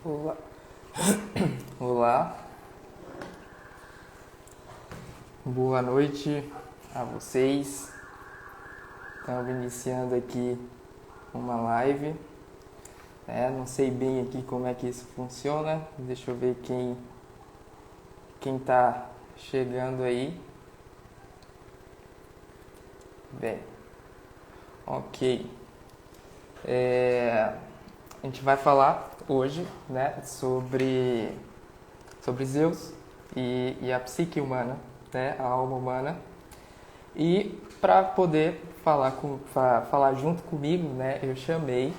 Olá. Olá, boa noite a vocês. Estamos iniciando aqui uma live. Não sei bem aqui como é que isso funciona. Deixa eu ver quem está chegando aí. Bem, ok. A gente vai falar hoje, sobre Zeus e a psique humana, a alma humana. E para poder falar junto comigo, eu chamei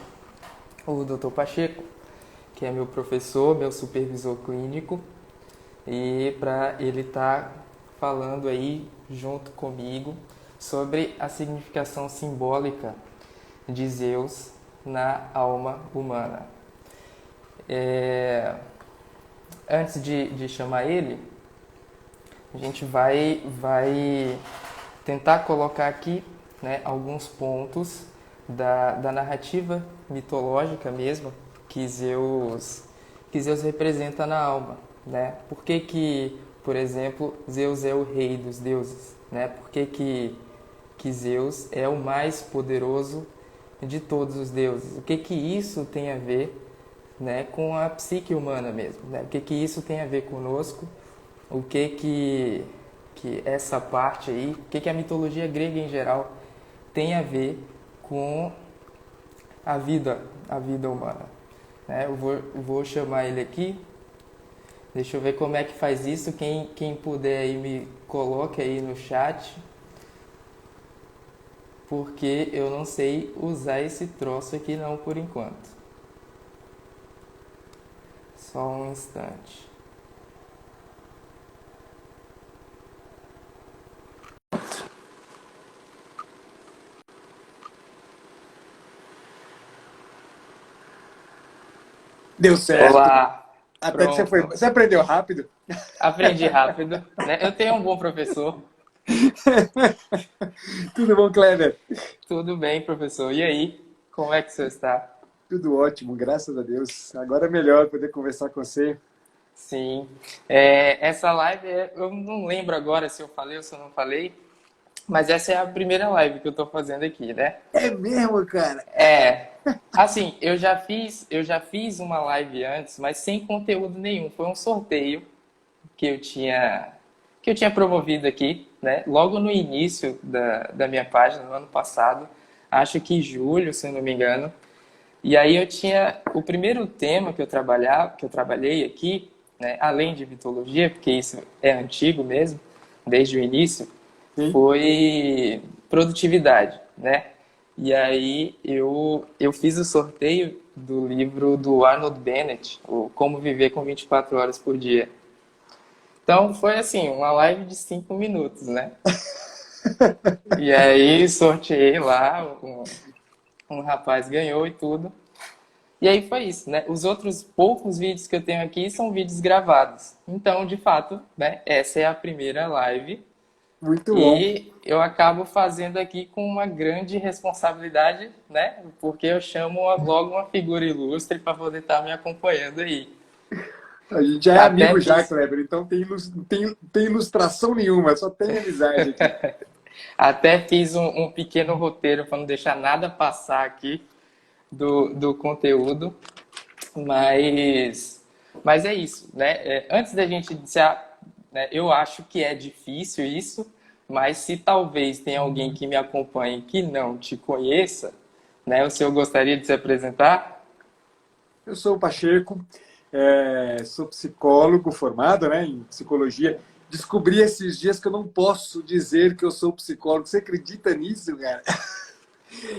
o Dr. Pacheco, que é meu professor, meu supervisor clínico, e para ele estar falando aí junto comigo sobre a significação simbólica de Zeus na alma humana. Antes de chamar ele, a gente vai tentar colocar aqui, alguns pontos da narrativa mitológica mesmo que Zeus representa na alma. Por que, por exemplo, Zeus é o rei dos deuses? Por que Zeus é o mais poderoso de todos os deuses? O que isso tem a ver, com a psique humana mesmo? O que isso tem a ver conosco? O que essa parte aí, o que a mitologia grega em geral tem a ver com a vida humana? Eu vou chamar ele aqui. Deixa eu ver como é que faz isso. Quem puder aí me coloque aí no chat, porque eu não sei usar esse troço aqui não por enquanto. Só um instante. Deu certo. Olá, Até que você foi. pronto. Você aprendeu rápido? Aprendi rápido, Eu tenho um bom professor. Tudo bom, Kleber? Tudo bem, professor. E aí, como é que o senhor está? Tudo ótimo, graças a Deus. Agora é melhor poder conversar com você. Sim. Essa live, eu não lembro agora se eu falei ou se eu não falei, mas essa é a primeira live que eu estou fazendo aqui, né? É mesmo, cara? É, assim, eu já fiz uma live antes, mas sem conteúdo nenhum. Foi um sorteio que eu tinha promovido aqui, Logo no início da minha página, no ano passado, acho que em julho, se eu não me engano. E aí eu tinha o primeiro tema que eu trabalhei aqui, além de mitologia, porque isso é antigo mesmo, desde o início, Sim. foi produtividade, E aí eu fiz o sorteio do livro do Arnold Bennett, o Como Viver com 24 Horas por Dia. Então foi assim, uma live de 5 minutos, E aí sorteei lá, um rapaz ganhou e tudo. E aí foi isso, Os outros poucos vídeos que eu tenho aqui são vídeos gravados. Então, de fato, essa é a primeira live. Muito bom. E eu acabo fazendo aqui com uma grande responsabilidade, Porque eu chamo logo uma figura ilustre para poder estar me acompanhando aí. A gente já é Até amigo já, fiz, Kleber, então tem ilustração nenhuma, só tem amizade aqui. até fiz um pequeno roteiro para não deixar nada passar aqui do conteúdo. Mas é isso, antes da gente iniciar, eu acho que é difícil isso, mas se talvez tenha alguém que me acompanhe que não te conheça, o senhor gostaria de se apresentar? Eu sou o Pacheco, sou psicólogo formado, em psicologia. Descobri esses dias que eu não posso dizer que eu sou psicólogo. Você acredita nisso, cara?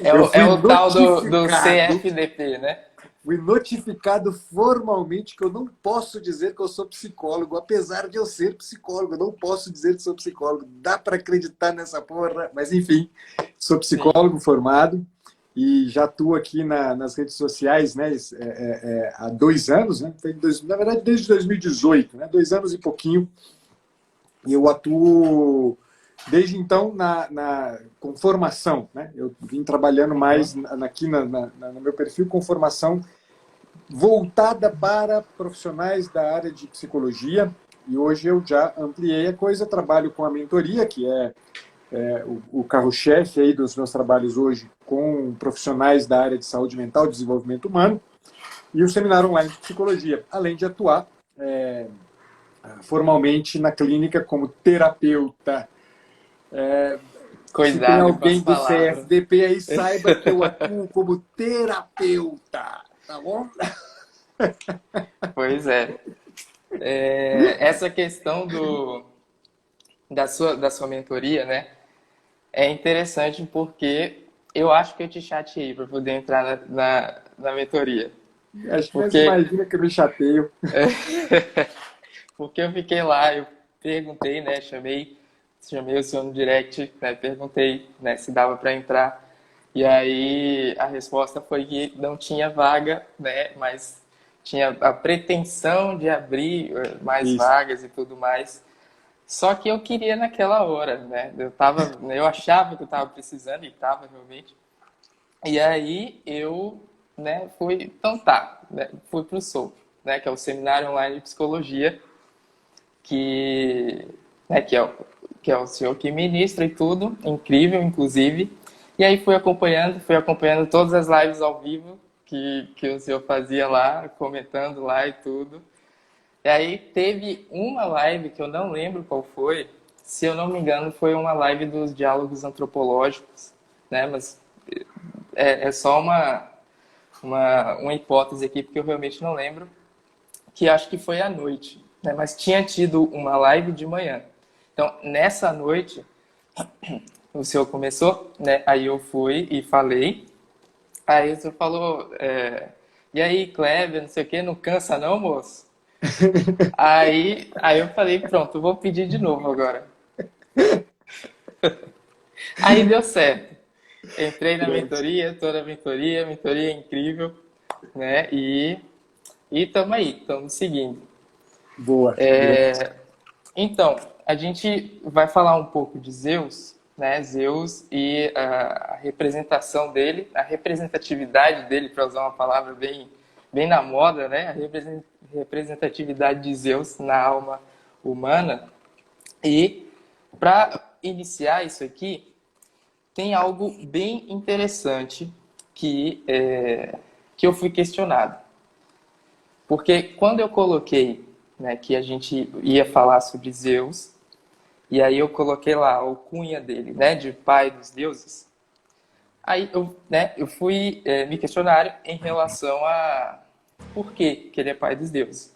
É Eu o, é fui o tal do notificado CFDP, Fui notificado formalmente que eu não posso dizer que eu sou psicólogo, apesar de eu ser psicólogo. Eu não posso dizer que sou psicólogo. Dá para acreditar nessa porra? Mas, enfim, sou Sim. psicólogo formado e já atuo aqui nas redes sociais, há 2 anos, na verdade, desde 2018, 2 anos e pouquinho. E eu atuo desde então com formação. Eu vim trabalhando Uhum. mais aqui no meu perfil com formação voltada para profissionais da área de psicologia. E hoje eu já ampliei a coisa, trabalho com a mentoria, que é o carro-chefe aí dos meus trabalhos hoje com profissionais da área de saúde mental e desenvolvimento humano, e o seminário online de psicologia, além de atuar formalmente na clínica como terapeuta. Se tem Cuidado com as alguém do palavras. CFDP aí, saiba que eu atuo como terapeuta, tá bom? Pois é. Essa questão da sua mentoria, né? É interessante porque eu acho que eu te chateei para poder entrar na mentoria. Acho que nem se Porque, imagina que eu me chateio. porque eu fiquei lá, eu perguntei, né? Chamei o senhor no direct, né, perguntei, né, se dava para entrar. E aí a resposta foi que não tinha vaga, né? Mas tinha a pretensão de abrir mais Isso. vagas e tudo mais. Só que eu queria naquela hora, né? Eu achava que eu estava precisando e estava realmente. E aí eu, né, fui, então tá, né, fui pro SOP, né, que é o Seminário Online de Psicologia, que, né, que é o senhor que ministra e tudo, incrível, inclusive. E aí fui acompanhando todas as lives ao vivo que o senhor fazia lá, comentando lá e tudo. E aí teve uma live que eu não lembro qual foi, se eu não me engano, foi uma live dos diálogos antropológicos, né? Mas é só uma hipótese aqui, porque eu realmente não lembro, que acho que foi à noite, né? Mas tinha tido uma live de manhã. Então, nessa noite, o senhor começou, né? Aí eu fui e falei. Aí o senhor falou, e aí, Kleber, não sei o quê, não cansa não, moço? Aí eu falei, pronto, eu vou pedir de novo agora. Aí deu certo. Entrei na Pronto. mentoria, tô na mentoria, mentoria é incrível, né? E tamo aí, estamos seguindo. Boa, boa. Então, a gente vai falar um pouco de Zeus, né? Zeus e a representação dele, a representatividade dele, para usar uma palavra bem na moda, né? A representatividade de Zeus na alma humana. E para iniciar isso aqui, tem algo bem interessante que eu fui questionado. Porque quando eu coloquei, né, que a gente ia falar sobre Zeus, e aí eu coloquei lá a alcunha dele, né, de pai dos deuses, aí eu fui me questionar em relação a por que ele é pai dos deuses,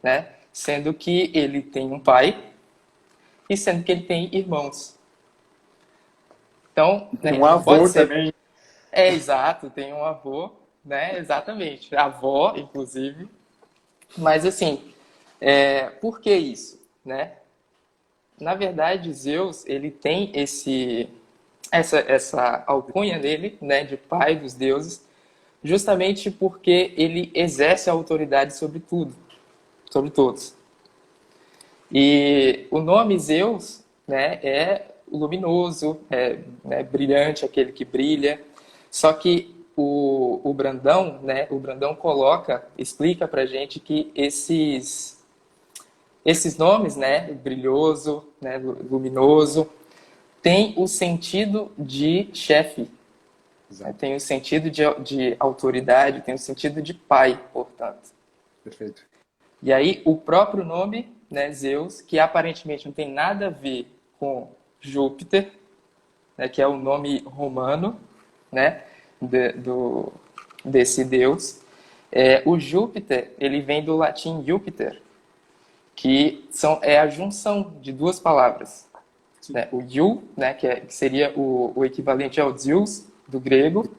né? Sendo que ele tem um pai e sendo que ele tem irmãos. Então, Tem né, um não pode avô ser. também. É exato, tem um avô, né? Exatamente. A avó, inclusive. Mas assim, por que isso, né? Na verdade, Zeus, ele tem essa alcunha dele, né, de pai dos deuses, justamente porque ele exerce a autoridade sobre tudo, sobre todos. E o nome Zeus, né, é luminoso, né, brilhante, aquele que brilha. Só que o Brandão, né, o Brandão explica pra gente que esses nomes, né, brilhoso, né, luminoso, tem o sentido de chefe, né, Exato. tem o sentido de autoridade, tem o sentido de pai, portanto. Perfeito. E aí, o próprio nome, né, Zeus, que aparentemente não tem nada a ver com Júpiter, né, que é o nome romano, né, desse deus. O Júpiter, ele vem do latim Júpiter, que é a junção de duas palavras. Sim. Né? O Yu, né, que seria o equivalente ao Zeus, do grego,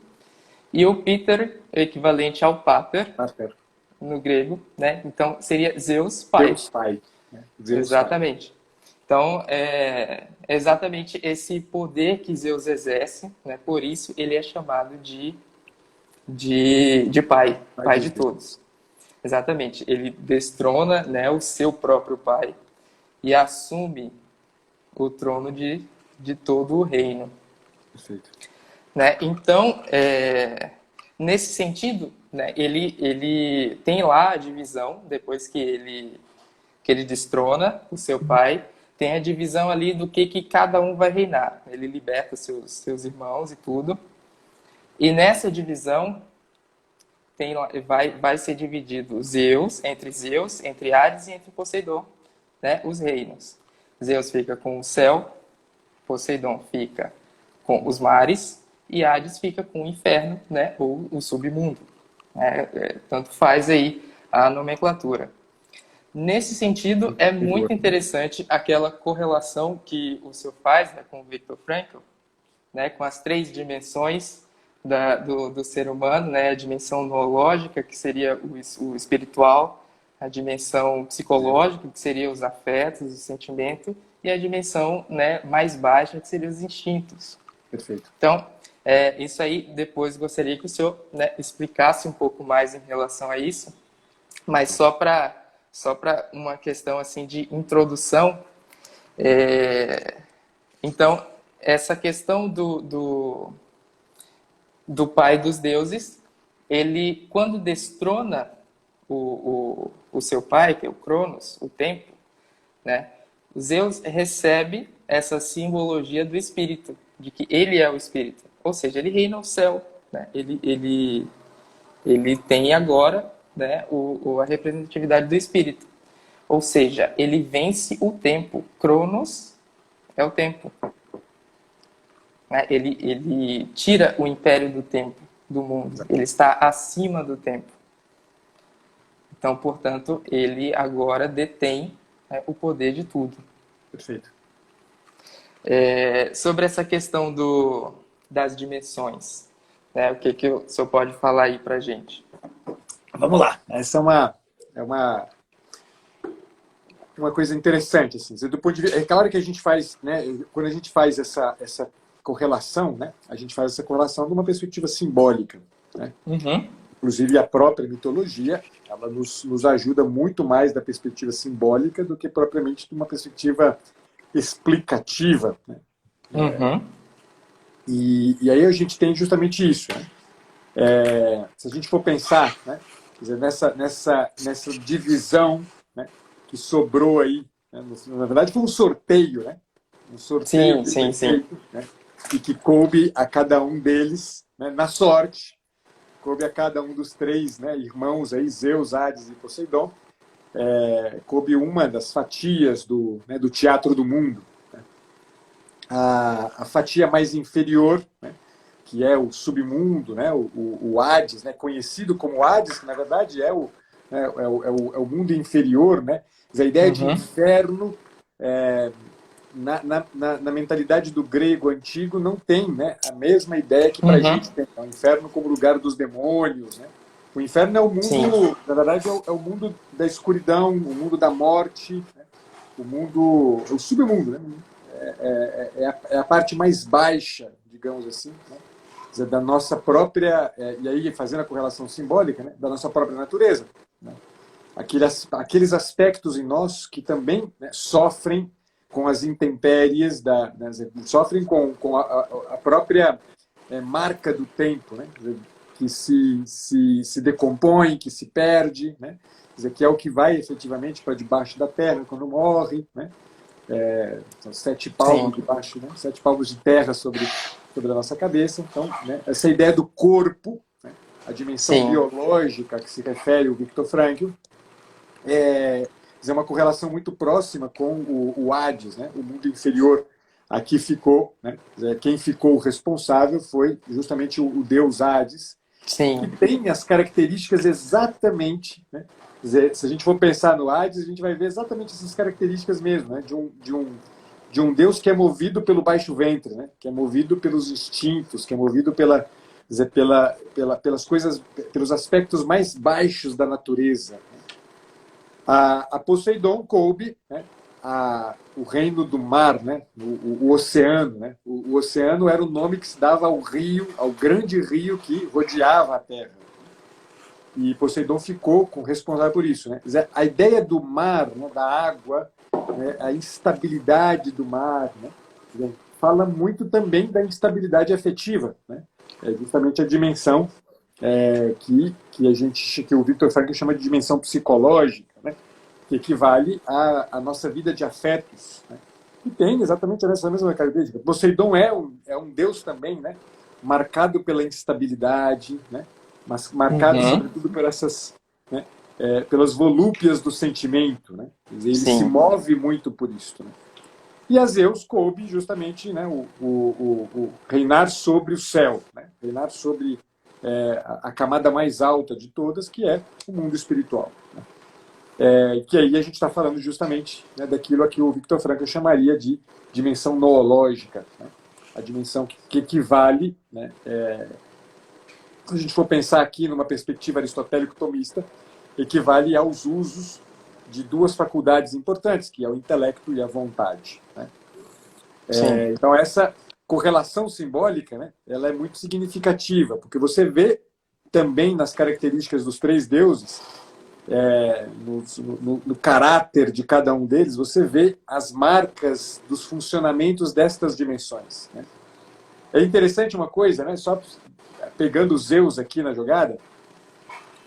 e o Peter, equivalente ao Pater, Tá certo. no grego, né? Então seria Zeus pai. Deus Pai. Né? Deus Pai. Exatamente. Então é exatamente esse poder que Zeus exerce, né? Por isso ele é chamado de pai, Pai pai dos de deuses. todos. Exatamente. Ele destrona, né, o seu próprio pai e assume o trono de todo o reino. Perfeito. Né? Então, nesse sentido, né, ele tem lá a divisão, depois que ele destrona o seu pai, tem a divisão ali do que cada um vai reinar. Ele liberta seus irmãos e tudo. E nessa divisão vai ser dividido Zeus, entre Hades e entre Poseidon, né, os reinos. Zeus fica com o céu, Poseidon fica com os mares e Hades fica com o inferno, né, ou o submundo. Tanto faz aí a nomenclatura. Nesse sentido, é muito interessante aquela correlação que o senhor faz, né, com o Viktor Frankl, né, com as 3 dimensões do ser humano, né, a dimensão noológica, que seria o espiritual, a dimensão psicológica, que seria os afetos, o sentimento, e a dimensão, né, mais baixa, que seria os instintos. Perfeito. Então, isso aí, depois gostaria que o senhor, né, explicasse um pouco mais em relação a isso, mas só para uma questão assim de introdução. Então, essa questão do pai dos deuses, ele, quando destrona o seu pai, que é o Cronos, o tempo, né, Zeus recebe essa simbologia do espírito, de que ele é o espírito. Ou seja, ele reina o céu, né? Ele tem agora, né, a representatividade do espírito. Ou seja, ele vence o tempo. Cronos é o tempo. Né? Ele tira o império do tempo do mundo. Ele está acima do tempo. Então, portanto, ele agora detém, né, o poder de tudo. Perfeito. Sobre essa questão das dimensões, né, o que o senhor pode falar aí pra gente? Vamos lá. Essa é uma coisa interessante, assim. Do ponto de vista, é claro que a gente faz, né, quando a gente faz essa correlação, né, a gente faz essa correlação de uma perspectiva simbólica, né? Uhum. Inclusive a própria mitologia, ela nos ajuda muito mais da perspectiva simbólica do que propriamente de uma perspectiva explicativa, né? Uhum. E aí a gente tem justamente isso, né? Se a gente for pensar, né, quer dizer, nessa divisão, né, que sobrou aí, né, na verdade foi um sorteio, né? Um sorteio Sim. feito, né, e que coube a cada um deles, né, na sorte, coube a cada um dos 3, né, irmãos aí, Zeus, Hades e Poseidon, coube uma das fatias do teatro do mundo. Né? A fatia mais inferior, né, que é o submundo, né, o Hades, né, conhecido como Hades, que na verdade é o mundo inferior, né? A ideia de inferno, na mentalidade do grego antigo, não tem, né, a mesma ideia que para a gente tem. O inferno como lugar dos demônios, né? O inferno é o mundo, sim, na verdade, é o mundo da escuridão, o mundo da morte, né? O submundo, né? É a parte mais baixa, digamos assim, né? Quer dizer, da nossa própria, e aí fazendo a correlação simbólica, né, da nossa própria natureza. Né? Aqueles aspectos em nós que também, né, sofrem com as intempéries, né, sofrem com a própria marca do tempo, né, que se decompõe, que se perde, né, quer dizer, que é o que vai efetivamente para debaixo da terra quando morre, né, são 7 palmos debaixo, né, 7 palmos de terra sobre a nossa cabeça. Então, né, essa ideia do corpo, né, a dimensão biológica que se refere o Viktor Frankl, é uma correlação muito próxima com o Hades, né, o mundo inferior. Aqui ficou, né, quem ficou responsável foi justamente o deus Hades, que tem as características exatamente, né, quer dizer, se a gente for pensar no Hades, a gente vai ver exatamente essas características mesmo, né, de um Deus que é movido pelo baixo ventre, né? Que é movido pelos instintos, que é movido pelas coisas, pelos aspectos mais baixos da natureza. A Poseidon coube, né, o reino do mar, né, o oceano. Né? O oceano era o nome que se dava ao rio, ao grande rio que rodeava a Terra. E Poseidon ficou responsável por isso. Né? A ideia do mar, né, da água, né, a instabilidade do mar, né, fala muito também da instabilidade afetiva. Né? É justamente a dimensão que o Viktor Frankl chama de dimensão psicológica, né? Que equivale à nossa vida de afetos, né? E tem exatamente essa mesma característica. Poseidon é um deus também, né? Marcado pela instabilidade, né? Mas marcado Uhum. sobretudo por essas, né? Pelas volúpias do sentimento, né? Ele se Sim. move muito por isso, né? E a Zeus coube justamente, né, o reinar sobre o céu, né? Reinar sobre a camada mais alta de todas, que é o mundo espiritual, né? Que aí a gente está falando justamente, né, daquilo a que o Viktor Frankl chamaria de dimensão noológica, né? A dimensão que equivale, né, se a gente for pensar aqui numa perspectiva aristotélico-tomista, equivale aos usos de duas faculdades importantes, que é o intelecto e a vontade, né? Sim. Então, essa correlação simbólica, né, ela é muito significativa, porque você vê também nas características dos três deuses, no caráter de cada um deles, você vê as marcas dos funcionamentos destas dimensões, né? É interessante uma coisa, né, só pegando Zeus aqui na jogada,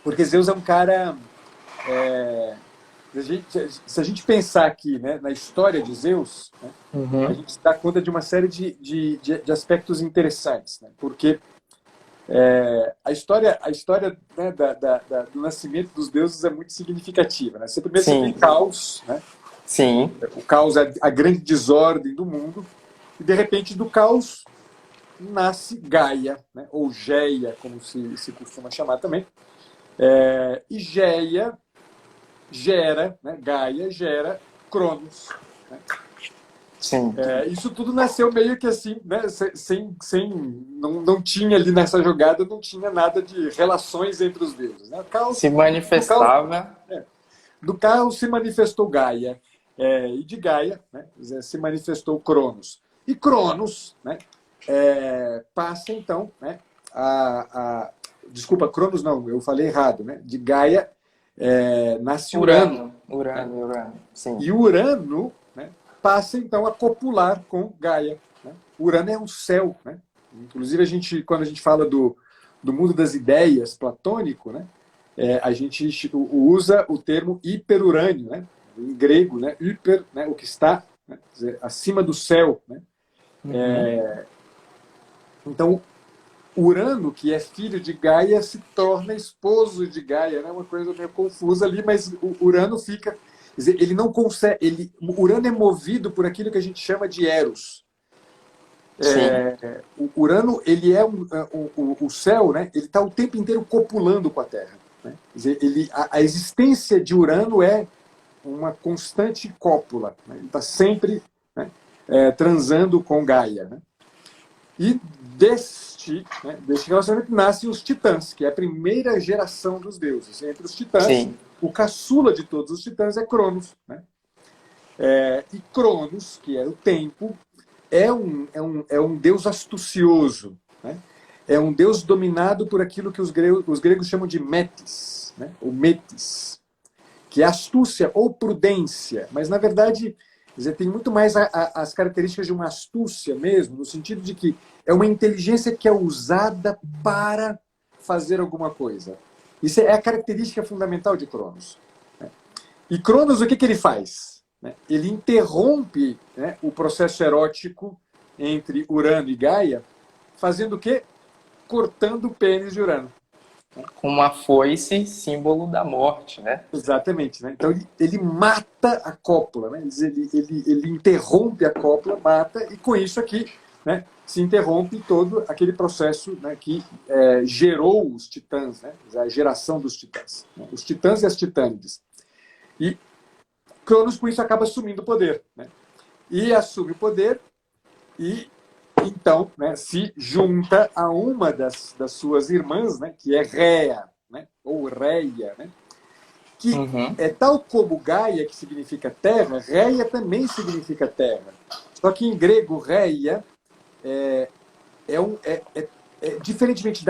porque Zeus é um cara... se a gente pensar aqui, né, na história de Zeus, né, a Uhum. gente se dá conta de uma série de aspectos interessantes, né? Porque a história né, do nascimento dos deuses é muito significativa, né? Primeiro você tem Sim. caos, né? Sim. O caos é a grande desordem do mundo, e de repente do caos nasce Gaia, né? Ou Geia, como se costuma chamar também. E Geia gera, né? Gaia gera Cronos, né? Sim. Isso tudo nasceu meio que assim, né? Não tinha ali nessa jogada, não tinha nada de relações entre os deuses, né? Se Do caos, manifestava. do caos se manifestou Gaia, e de Gaia, né, se manifestou Cronos. E Cronos, né, passa então, né, desculpa, Cronos não, eu falei errado, né? De Gaia nasce Urano, Urano. né? Urano, Urano. Sim. E Urano, né, passa então a copular com Gaia, né? Urano é um céu, né? Inclusive quando a gente fala do mundo das ideias platônico, né, a gente usa o termo hiperurânio, né? Em grego, né? Hyper, né? O que está, né, dizer, acima do céu, né? Uhum. Então Urano, que é filho de Gaia, se torna esposo de Gaia, né? Uma coisa meio confusa ali, mas o Urano fica... Quer dizer, ele não consegue... Urano é movido por aquilo que a gente chama de Eros. Sim. O Urano, ele é o céu, né? Ele está o tempo inteiro copulando com a Terra, né? Quer dizer, a existência de Urano é uma constante cópula, né? Ele está sempre, né, transando com Gaia, né? E deste relacionamento nascem os titãs, que é a primeira geração dos deuses. Entre os titãs, Sim. o caçula de todos os titãs é Cronos, né? E Cronos, que é o tempo, é um deus astucioso, né? É um deus dominado por aquilo que os gregos chamam de metis, né? Ou metis, que é astúcia ou prudência, mas na verdade tem muito mais as características de uma astúcia mesmo, no sentido de que é uma inteligência que é usada para fazer alguma coisa. Isso é a característica fundamental de Cronos. E Cronos, o que ele faz? Ele interrompe, né, o processo erótico entre Urano e Gaia, fazendo o quê? Cortando o pênis de Urano. Com uma foice, símbolo da morte, né? Exatamente, né? Então ele mata a cópula, né? Ele interrompe a cópula, mata, e com isso aqui, né, se interrompe todo aquele processo, né, que gerou os titãs, né? A geração dos titãs, né? Os titãs e as titânides. E Cronos, com isso, acaba assumindo o poder, né? E assume o poder e então, né, se junta a uma das suas irmãs, né, que é Réa, né, ou Reia, né, que Uhum. é tal como Gaia, que significa terra, Reia também significa terra. Só que em grego, Reia diferentemente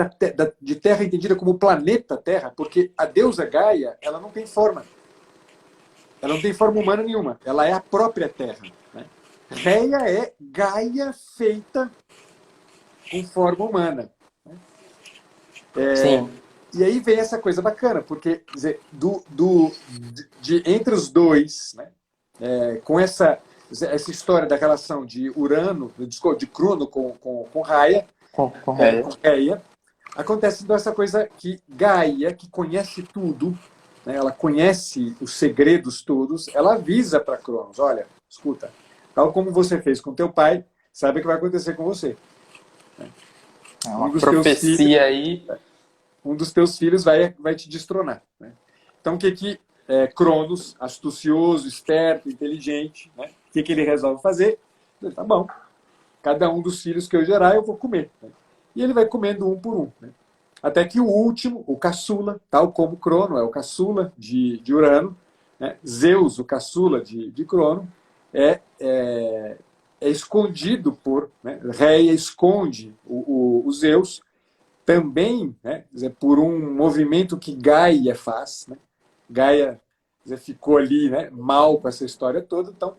de terra entendida como planeta Terra, porque a deusa Gaia, ela não tem forma. Ela não tem forma humana nenhuma. Ela é a própria Terra, né? Reia é Gaia feita com forma humana. Sim. E aí vem essa coisa bacana, porque quer dizer, entre os dois, né, com essa história da relação de Urano, de Crono com Raia, com Correto. Gaia, acontece então essa coisa que Gaia, que conhece tudo, né, ela conhece os segredos todos, ela avisa para Cronos, olha, escuta, tal como você fez com teu pai, sabe o que vai acontecer com você. É Um uma dos teus filhos, profecia aí. vai te destronar. Né? Então, o que Cronos, astucioso, esperto, inteligente, né? O que ele resolve fazer? Ele, tá bom, cada um dos filhos que eu gerar, eu vou comer. Né? E ele vai comendo um por um. Né? Até que o último, o caçula, tal como Crono é o caçula de Urano, né? Zeus, o caçula de Crono, é escondido por... Né? Reia esconde o Zeus também, né, por um movimento que Gaia faz. Né? Gaia ficou ali, né, mal com essa história toda, então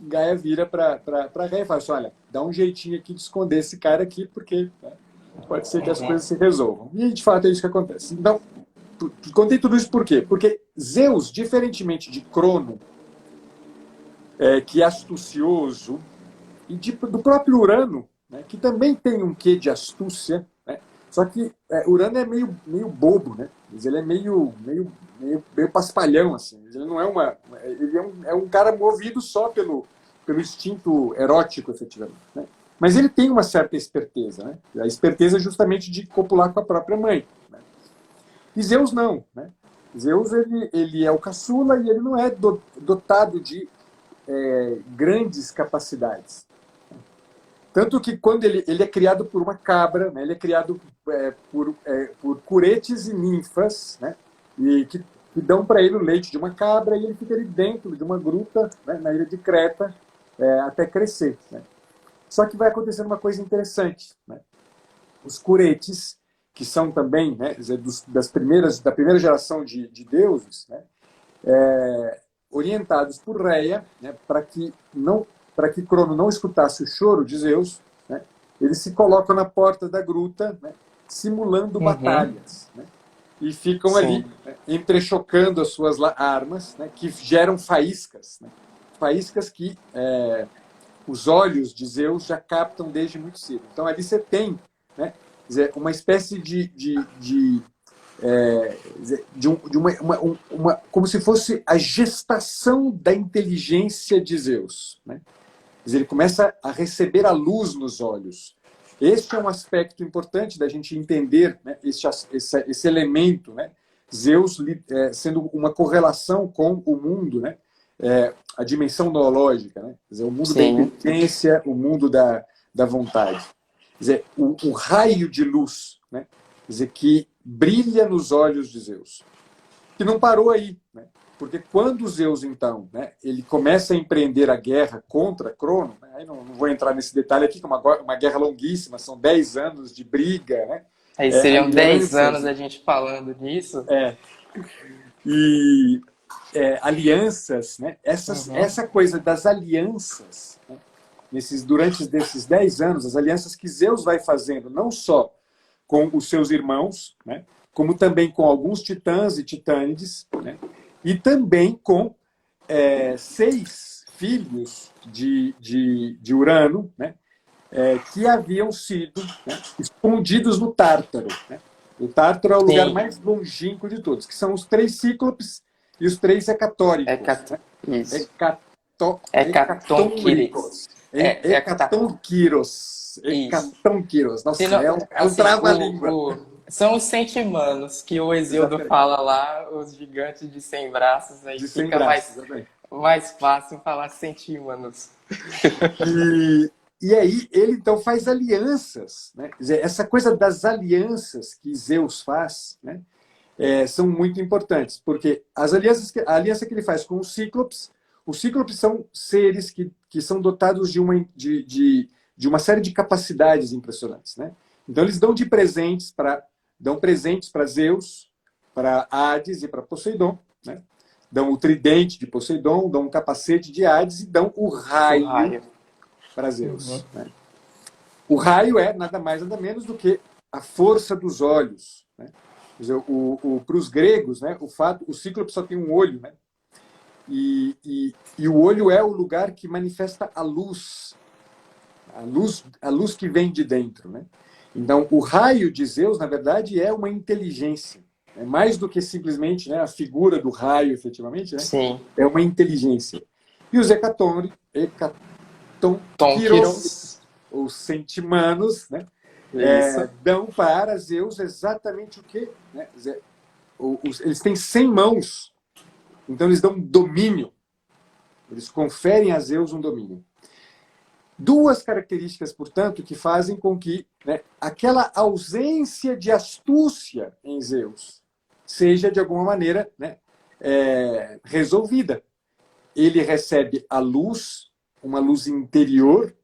Gaia vira para Gaia e fala assim, olha, dá um jeitinho aqui de esconder esse cara aqui, porque né, pode ser que as coisas se resolvam. E, de fato, é isso que acontece. Então, contei tudo isso por quê? Porque Zeus, diferentemente de Crono, que é astucioso, e do próprio Urano, né, que também tem um quê de astúcia, né? Só que Urano é meio bobo, né? Ele é meio paspalhão, assim. Ele não é ele é um cara movido só pelo instinto erótico, efetivamente. Né? Mas ele tem uma certa esperteza, né? A esperteza é justamente de copular com a própria mãe. Né? E Zeus não, né? Zeus ele é o caçula e ele não é dotado de grandes capacidades. Tanto que quando ele é criado por uma cabra, né, ele é criado por curetes e ninfas, né, e que dão para ele o leite de uma cabra e ele fica ali dentro de uma gruta, né, na ilha de Creta, até crescer. Né. Só que vai acontecendo uma coisa interessante. Né. Os curetes, que são também né, da primeira geração de deuses, né, orientados por Reia, né, para que Crono não escutasse o choro de Zeus, né, eles se colocam na porta da gruta, né, simulando batalhas. Né, e ficam ali, né, entrechocando as suas armas, né, que geram faíscas. Né, faíscas que os olhos de Zeus já captam desde muito cedo. Então ali você tem né, uma espécie como se fosse a gestação da inteligência de Zeus. Né? Quer dizer, ele começa a receber a luz nos olhos. Este é um aspecto importante da gente entender né, esse elemento, né? Zeus sendo uma correlação com o mundo, né? A dimensão noológica, né? Quer dizer, o mundo da inteligência, o mundo da vontade. Quer dizer, o raio de luz, né? Quer dizer, que brilha nos olhos de Zeus. Que não parou aí, né? Porque quando Zeus, então, né, ele começa a empreender a guerra contra Crono, né, aí não vou entrar nesse detalhe aqui, que é uma guerra longuíssima, são 10 anos de briga, né? Aí seriam 10 anos a gente falando nisso. E alianças, né? Essa coisa das alianças, né? Durante esses 10 anos, as alianças que Zeus vai fazendo, não só com os seus irmãos, né? Como também com alguns titãs e titânides, né? E também com 6 filhos de Urano, né? Que haviam sido né? escondidos no Tártaro. Né? O Tártaro é o lugar mais longínquo de todos, que são os 3 cíclopes e os 3 hecatóricos. Isso. Hecatonquíros. Hecatonquíros. Nossa, é um trava-língua. São os centimanos que o Hesíodo fala lá, os gigantes de 100 braços, aí fica mais fácil falar centimanos. E aí ele então faz alianças. Né? Quer dizer, essa coisa das alianças que Zeus faz né? São muito importantes, porque a aliança que ele faz com os Cíclopes são seres que são dotados de uma série de capacidades impressionantes. Né? Então eles dão presentes para Zeus, para Hades e para Poseidon. Né? Dão o tridente de Poseidon, dão um capacete de Hades e dão o raio para Zeus. Uhum. Né? O raio é nada mais nada menos do que a força dos olhos. né? Para os gregos, né, o cíclope só tem um olho, né? E o olho é o lugar que manifesta a luz que vem de dentro, né? Então, o raio de Zeus, na verdade, é uma inteligência. É mais do que simplesmente, né, a figura do raio, efetivamente, né? Sim. É uma inteligência. E os hecatonquiros, ou centimanos, né, dão para Zeus exatamente o quê? Né? Eles têm 100 mãos, então eles dão domínio. Eles conferem a Zeus um domínio. Duas características, portanto, que fazem com que, né, aquela ausência de astúcia em Zeus seja, de alguma maneira, né, resolvida. Ele recebe a luz, uma luz interior,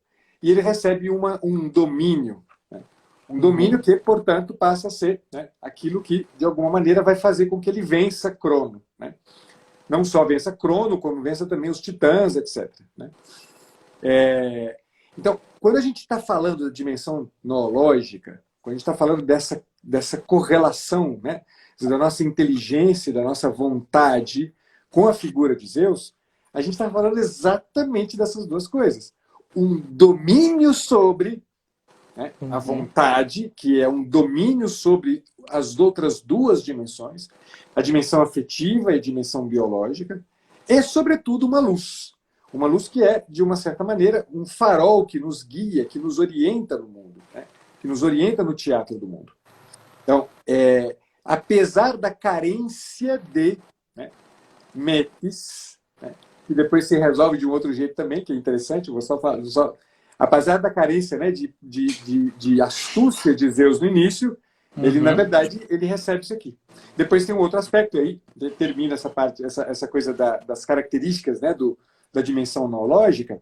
e ele recebe um domínio. Né? Um domínio que, portanto, passa a ser, né, aquilo que, de alguma maneira, vai fazer com que ele vença Crono. Né? Não só vença Crono, como vença também os titãs, etc. Né? Então, quando a gente está falando da dimensão noológica, quando a gente está falando dessa correlação, né, da nossa inteligência, da nossa vontade com a figura de Zeus, a gente está falando exatamente dessas duas coisas. Um domínio sobre, né, a vontade, que é um domínio sobre as outras duas dimensões, a dimensão afetiva e a dimensão biológica, e, sobretudo, uma luz. Uma luz que é, de uma certa maneira, um farol que nos guia, que nos orienta no mundo, né? Que nos orienta no teatro do mundo. Então, apesar da carência de, né, Metis, né, que depois se resolve de um outro jeito também, que é interessante, eu vou só falar. Apesar da carência, né, de astúcia de Zeus no início, ele, na verdade, ele recebe isso aqui. Depois tem um outro aspecto, e aí termina essa parte, essa coisa das características, né, da dimensão noológica,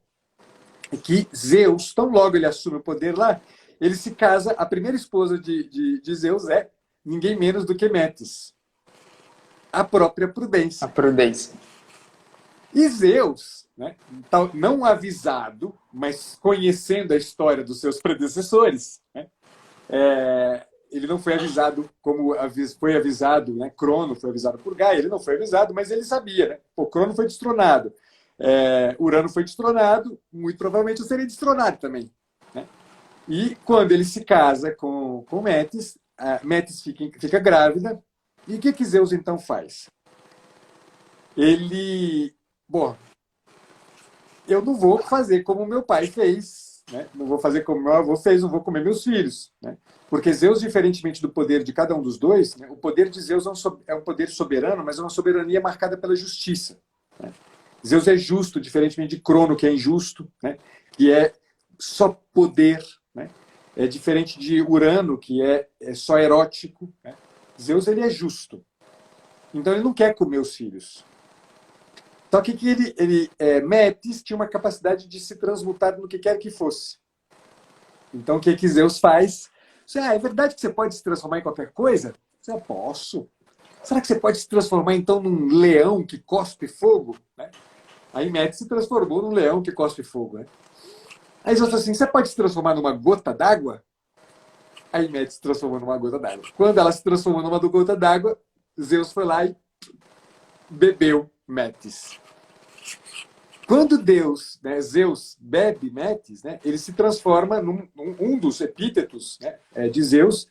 é que Zeus, tão logo ele assume o poder lá, ele se casa, a primeira esposa de Zeus é ninguém menos do que Metis, a própria Prudência. A Prudência. E Zeus, né, não avisado, mas conhecendo a história dos seus predecessores, né, ele não foi avisado como foi avisado, né, Crono foi avisado por Gaia, ele não foi avisado, mas ele sabia, né? Pô, Crono foi destronado. Urano foi destronado, muito provavelmente eu seria destronado também. Né? E quando ele se casa com Metis, Metis fica grávida, e o que Zeus então faz? Bom, eu não vou fazer como meu pai fez, né? Não vou fazer como meu avô fez, não vou comer meus filhos. Né? Porque Zeus, diferentemente do poder de cada um dos dois, né, o poder de Zeus é um poder soberano, mas é uma soberania marcada pela justiça. Né? Zeus é justo, diferentemente de Crono, que é injusto, né? Que é só poder. Né? É diferente de Urano, que é só erótico. Né? Zeus, ele é justo. Então, ele não quer comer os filhos. Só que Metis tinha uma capacidade de se transmutar no que quer que fosse. Então, o que Zeus faz? É verdade que você pode se transformar em qualquer coisa? Eu posso. Será que você pode se transformar, então, num leão que cospe fogo? Né? Aí Metis se transformou num leão que cospe fogo. Né? Aí Zeus falou assim, você pode se transformar numa gota d'água? Aí Metis se transformou numa gota d'água. Quando ela se transformou numa gota d'água, Zeus foi lá e bebeu Metis. Quando Zeus bebe Metis, né, ele se transforma um dos epítetos, né, de Zeus,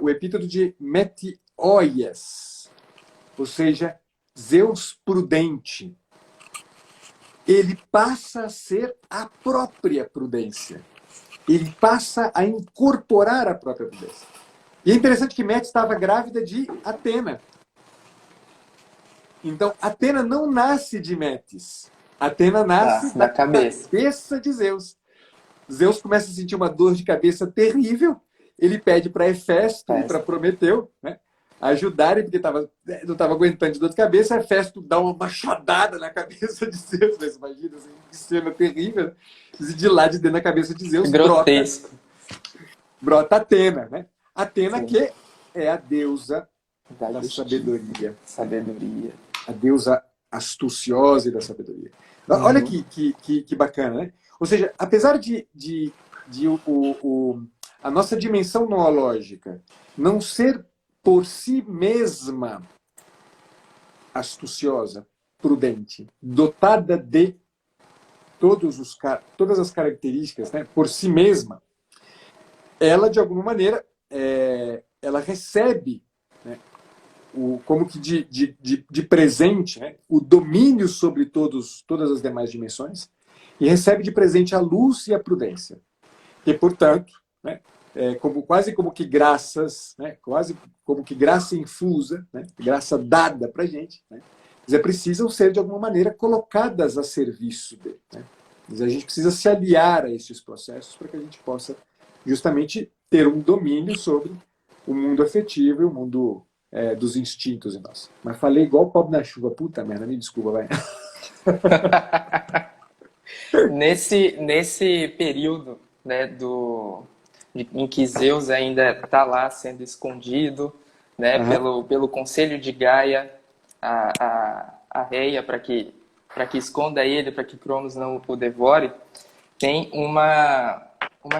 o epíteto de Metioies, ou seja, Zeus prudente. Ele passa a ser a própria prudência. Ele passa a incorporar a própria prudência. E é interessante que Metis estava grávida de Atena. Então, Atena não nasce de Metis. Atena nasce da cabeça de Zeus. Zeus começa a sentir uma dor de cabeça terrível. Ele pede para Hefesto e para Prometeu, né, ajudarem, porque não estava aguentando de dor de cabeça. Hefesto dá uma machadada na cabeça de Zeus. Mas imagina, assim, que cena terrível. E de lá de dentro da cabeça de Zeus brota Atena. Né? Atena, sim, que é a deusa da sabedoria. A deusa astuciosa e da sabedoria. Olha que bacana, né? Ou seja, apesar de a nossa dimensão noológica não ser por si mesma astuciosa, prudente, dotada de todas as características, né, por si mesma, ela, de alguma maneira, ela recebe, né, como que de presente, né, o domínio sobre todas as demais dimensões, e recebe de presente a luz e a prudência. E, portanto, né, quase como que graças, né, quase como que graça infusa, né, graça dada para a gente, né, precisam ser, de alguma maneira, colocadas a serviço dele. Né? A gente precisa se aliar a esses processos para que a gente possa justamente ter um domínio sobre o mundo afetivo e o mundo dos instintos em nós. Mas falei igual o pobre na chuva, puta merda, me desculpa, vai. Nesse período, né, em que Zeus ainda está lá sendo escondido, né, pelo conselho de Gaia, a Reia, para que esconda ele, para que Cronos não o devore, tem uma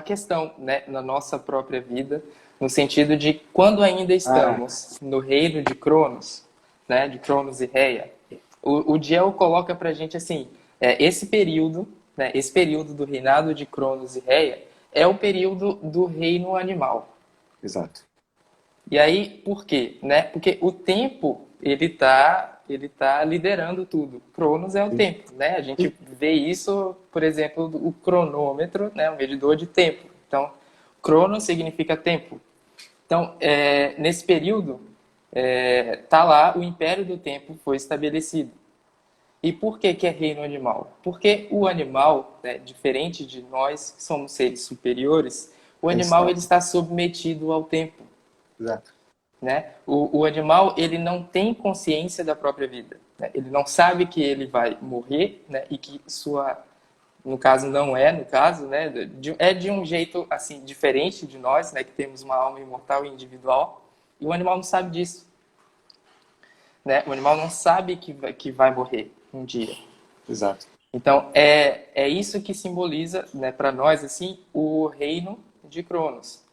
questão, né, na nossa própria vida, no sentido de quando ainda estamos no reino de Cronos, né, de Cronos e Reia, o Diel coloca para a gente assim, esse período, né, esse período do reinado de Cronos e Reia é o período do reino animal. Exato. E aí, por quê? Né? Porque o tempo, ele tá liderando tudo. Cronos é o tempo, né? A gente vê isso, por exemplo, o cronômetro, né? O medidor de tempo. Então, Cronos significa tempo. Então, nesse período, tá lá, o Império do Tempo foi estabelecido. E por que é reino animal? Porque o animal, né, diferente de nós, que somos seres superiores, o animal ele está submetido ao tempo. Exato. Né? O animal ele não tem consciência da própria vida. Né? Ele não sabe que ele vai morrer, né? E que no caso não é, no caso, né? É de um jeito assim diferente de nós, né? Que temos uma alma imortal e individual. E o animal não sabe disso. Né? O animal não sabe que vai morrer um dia. Exato. Então, é isso que simboliza, né, para nós, assim, o reino de Cronos.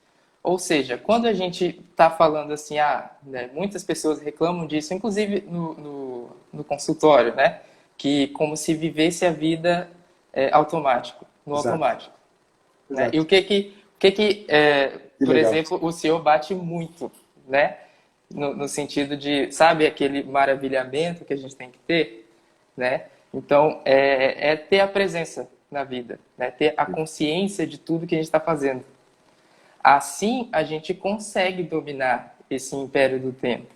Ou seja, quando a gente está falando assim, né, muitas pessoas reclamam disso, inclusive no consultório, né, que como se vivesse a vida automático, no Exato. automático. Exato. Né? E por exemplo, o senhor bate muito, né, no sentido de, sabe, aquele maravilhamento que a gente tem que ter, né? Então, ter a presença na vida, né? Ter a consciência de tudo que a gente está fazendo. Assim, a gente consegue dominar esse império do tempo.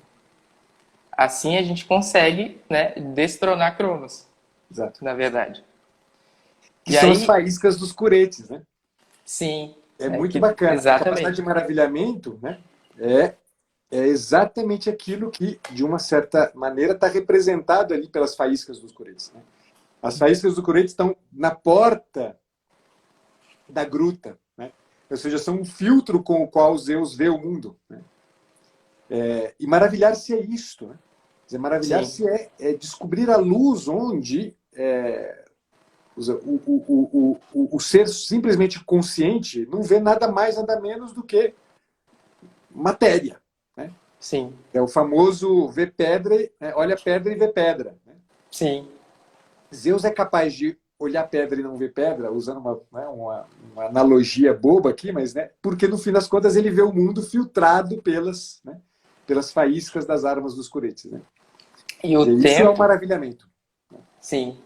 Assim, a gente consegue, né, destronar Cronos. Exato. Na verdade. Que são as faíscas dos curetes, né? Sim. É muito bacana. Exatamente. A capacidade de maravilhamento, né, é exatamente aquilo que, de uma certa maneira, está representado ali pelas faíscas dos curetes. Né? As faíscas do curete estão na porta da gruta. Né? Ou seja, são um filtro com o qual Zeus vê o mundo. Né? E maravilhar-se é isto. Né? Quer dizer, maravilhar-se é descobrir a luz onde o ser simplesmente consciente não vê nada mais, nada menos do que matéria. Né? Sim. É o famoso ver pedra, olha pedra e vê pedra. Né? Sim. Zeus é capaz de olhar pedra e não ver pedra, usando uma analogia boba aqui, mas porque no fim das contas ele vê o mundo filtrado pelas faíscas das armas dos curetes. Né? E o isso é um maravilhamento. Sim.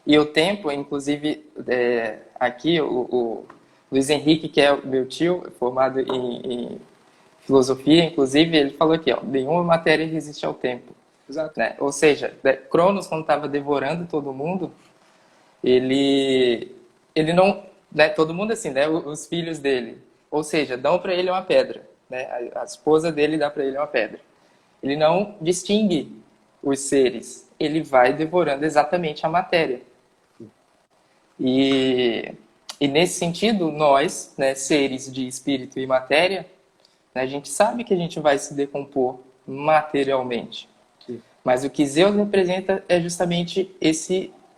E o tempo, inclusive, aqui o Luiz Henrique, que é o meu tio, formado em filosofia, inclusive, ele falou aqui, nenhuma matéria resiste ao tempo. Exato. Né? Ou seja, Cronos, quando estava devorando todo mundo, ele não... Né, todo mundo assim, né, os filhos dele. Ou seja, dão para ele uma pedra. Né? A esposa dele dá para ele uma pedra. Ele não distingue os seres. Ele vai devorando exatamente a matéria. E nesse sentido, nós, né, seres de espírito e matéria, né, a gente sabe que a gente vai se decompor materialmente. Sim. Mas o que Zeus representa é justamente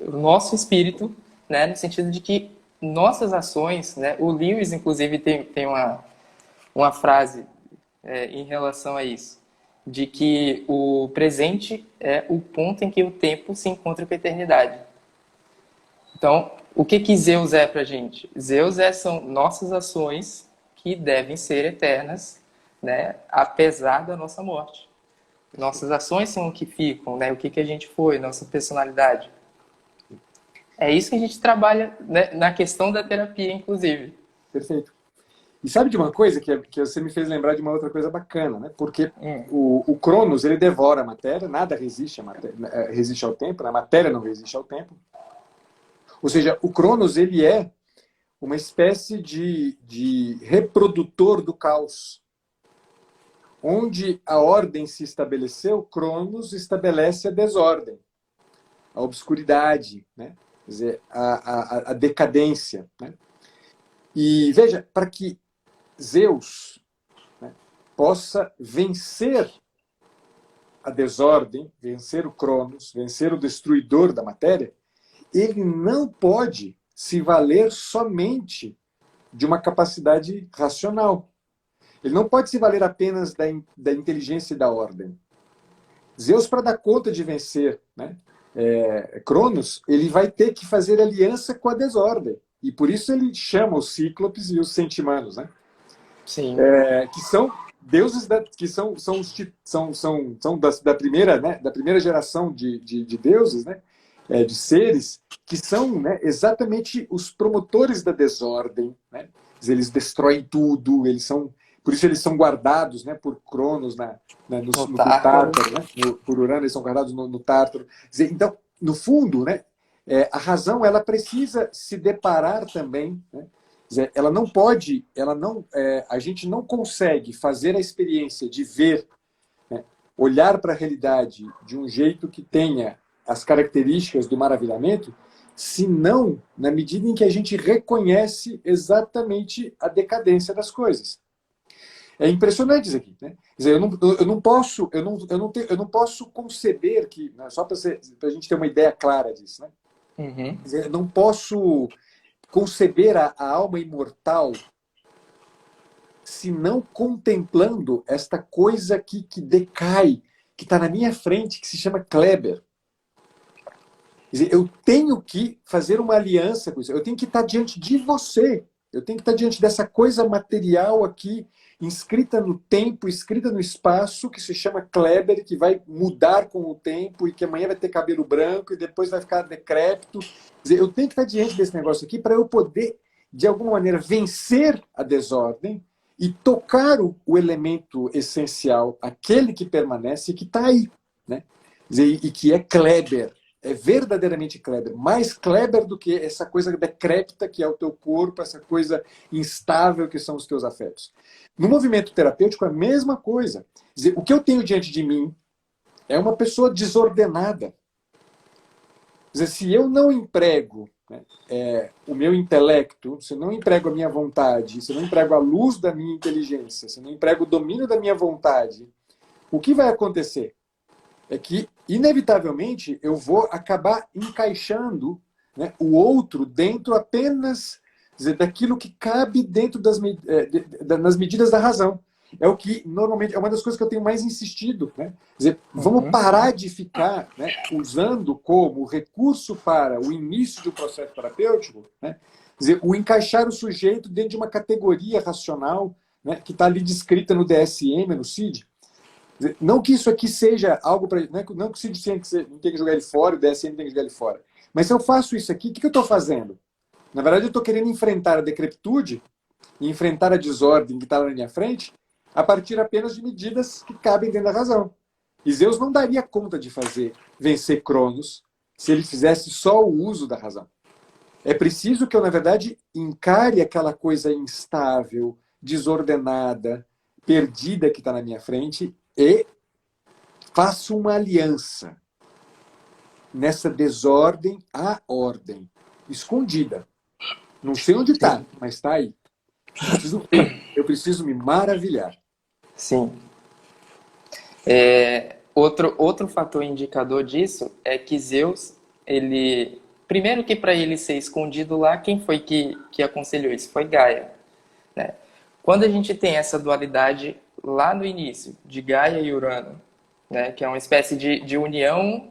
o nosso espírito, né, no sentido de que nossas ações, né? O Lewis, inclusive, tem uma frase em relação a isso, de que o presente é o ponto em que o tempo se encontra com a eternidade. Então, o que Zeus é pra gente? Zeus são nossas ações que devem ser eternas, né? Apesar da nossa morte. Nossas ações são o que ficam, né? O que a gente foi, nossa personalidade. É isso que a gente trabalha, né, na questão da terapia, inclusive. Perfeito. E sabe de uma coisa que você me fez lembrar de uma outra coisa bacana, né? Porque o Cronos, ele devora a matéria, nada resiste, resiste ao tempo, né? A matéria não resiste ao tempo. Ou seja, o Cronos, ele é uma espécie de reprodutor do caos. Onde a ordem se estabeleceu, Cronos estabelece a desordem, a obscuridade, né? Quer dizer, a decadência. Né? E veja, para que Zeus, né, possa vencer a desordem, vencer o Cronos, vencer o destruidor da matéria, ele não pode se valer somente de uma capacidade racional. Ele não pode se valer apenas da inteligência e da ordem. Zeus, para dar conta de vencer, né, Cronos, ele vai ter que fazer aliança com a desordem. E por isso ele chama os Cíclopes e os Centimanos, né? Sim. Que são deuses que são da primeira, né, da primeira geração de deuses, né, de seres que são, né, exatamente os promotores da desordem, né? Eles destroem tudo, por isso eles são guardados, né, por Cronos no Tártaro, né? Por Urano eles são guardados no Tártaro. Então, no fundo, né, a razão ela precisa se deparar também, né? Ela não pode, a gente não consegue fazer a experiência de ver, né, olhar para a realidade de um jeito que tenha as características do maravilhamento, senão na medida em que a gente reconhece exatamente a decadência das coisas. É impressionante isso aqui, né? Quer dizer, eu não posso conceber que, né, só para a gente ter uma ideia clara disso, né? Quer dizer, eu não posso conceber a alma imortal se não contemplando esta coisa aqui que decai, que está na minha frente, que se chama Kleber. Quer dizer, eu tenho que fazer uma aliança com isso. Eu tenho que estar diante de você. Eu tenho que estar diante dessa coisa material aqui, inscrita no tempo, inscrita no espaço, que se chama Kleber, que vai mudar com o tempo e que amanhã vai ter cabelo branco e depois vai ficar decrépito. Quer dizer, eu tenho que estar diante desse negócio aqui para eu poder, de alguma maneira, vencer a desordem e tocar o elemento essencial, aquele que permanece e que está aí, né? Quer dizer, e que é Kleber. É verdadeiramente Kleber, mais Kleber do que essa coisa decrépita que é o teu corpo, essa coisa instável que são os teus afetos. No movimento terapêutico, é a mesma coisa. Quer dizer, o que eu tenho diante de mim é uma pessoa desordenada. Quer dizer, se eu não emprego, né, o meu intelecto, se eu não emprego a minha vontade, se eu não emprego a luz da minha inteligência, se eu não emprego o domínio da minha vontade, o que vai acontecer? É que, inevitavelmente, eu vou acabar encaixando, né, o outro dentro apenas, quer dizer, daquilo que cabe dentro nas medidas da razão. É o que, normalmente, é uma das coisas que eu tenho mais insistido. Né? Quer dizer, vamos parar de ficar, né, usando como recurso para o início de um processo terapêutico, né? Quer dizer, o encaixar o sujeito dentro de uma categoria racional, né, que está ali descrita no DSM, no CID. Não que isso aqui seja algo para... Não que o CID não tem que jogar ele fora, o DSM tem que jogar ele fora. Mas se eu faço isso aqui, o que eu estou fazendo? Na verdade, eu estou querendo enfrentar a decrepitude e enfrentar a desordem que está lá na minha frente a partir apenas de medidas que cabem dentro da razão. E Zeus não daria conta de vencer Cronos se ele fizesse só o uso da razão. É preciso que eu, na verdade, encare aquela coisa instável, desordenada, perdida que está na minha frente e faço uma aliança nessa desordem à ordem, escondida. Não sei onde está, mas está aí. Eu preciso me maravilhar. Sim. Outro fator indicador disso é que Zeus, ele primeiro que para ele ser escondido lá, quem foi que aconselhou isso? Foi Gaia, né? Quando a gente tem essa dualidade lá no início, de Gaia e Urano, né, que é uma espécie de união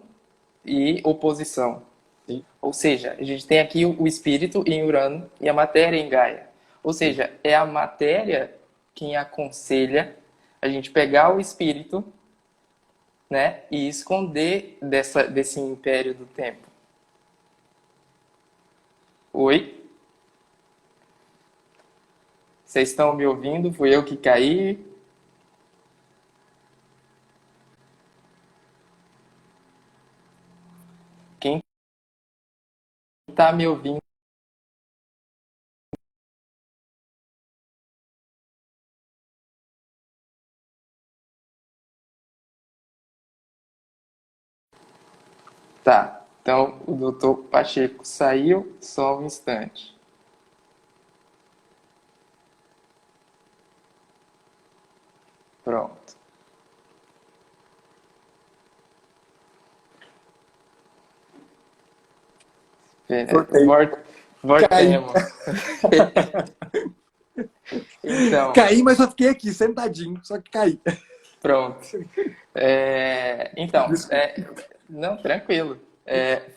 e oposição. Sim. Ou seja, a gente tem aqui o espírito em Urano e a matéria em Gaia. Ou seja, é a matéria quem aconselha a gente pegar o espírito, né, e esconder desse império do tempo. Oi? Vocês estão me ouvindo? Fui eu que caí? Quem está me ouvindo? Tá. Então, o doutor Pacheco saiu, só um instante. Pronto. Voltei. Voltemos. Então, Caí, mas eu fiquei aqui, sentadinho, só que caí. pronto. Então, Desculpa. não, tranquilo.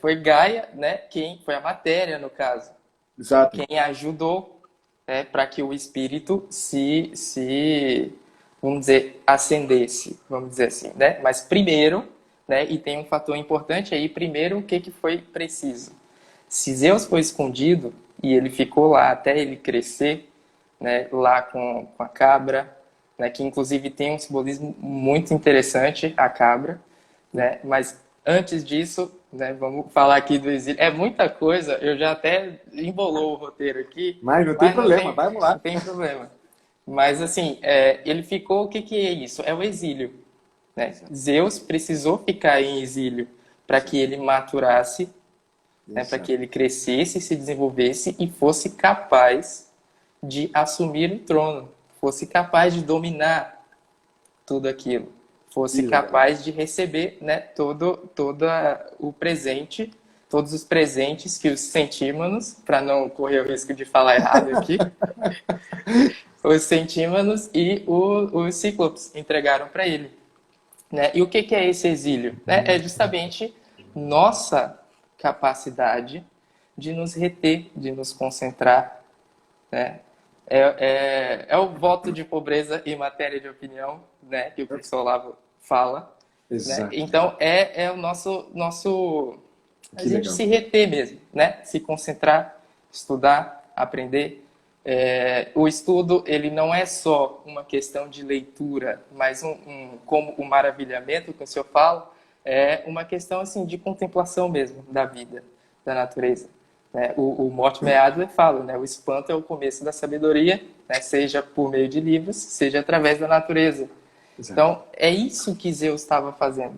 Foi Gaia, né? Quem foi a matéria, no caso, Exato. quem ajudou, né, para que o espírito vamos dizer, ascendesse, vamos dizer assim, né? Mas primeiro, né? E tem um fator importante aí. Primeiro, o que foi preciso? Se Zeus foi escondido e ele ficou lá até ele crescer, né? Lá com a cabra, né? Que inclusive tem um simbolismo muito interessante, a cabra, né? Mas antes disso, né, vamos falar aqui do exílio. É muita coisa, eu já até embolou o roteiro aqui, Mas não tem mas problema, vamos não lá. tem problema. Mas assim, ele ficou, o que é isso? É o exílio, né? Zeus precisou ficar em exílio para que ele maturasse, né, para que ele crescesse, se desenvolvesse e fosse capaz de assumir o trono, fosse capaz de dominar tudo aquilo, fosse capaz de receber, né, todo o presente, todos os presentes que os centímanos, para não correr o risco de falar errado aqui, os centímanos e os cíclopes entregaram para ele. Né? E o que é esse exílio? É justamente nossa capacidade de nos reter, de nos concentrar, né? É o voto de pobreza em matéria de opinião, né? Que o professor Olavo fala. Né? Exato. Então, é o nosso a Que gente legal. se reter mesmo, né? Se concentrar, estudar, aprender. O estudo, ele não é só uma questão de leitura, mas como o maravilhamento que o senhor fala, é uma questão assim de contemplação mesmo da vida, da natureza. Né? O Mortimer Adler fala, né? O espanto é o começo da sabedoria, né? Seja por meio de livros, seja através da natureza. Exato. Então, é isso que Zeus estava fazendo.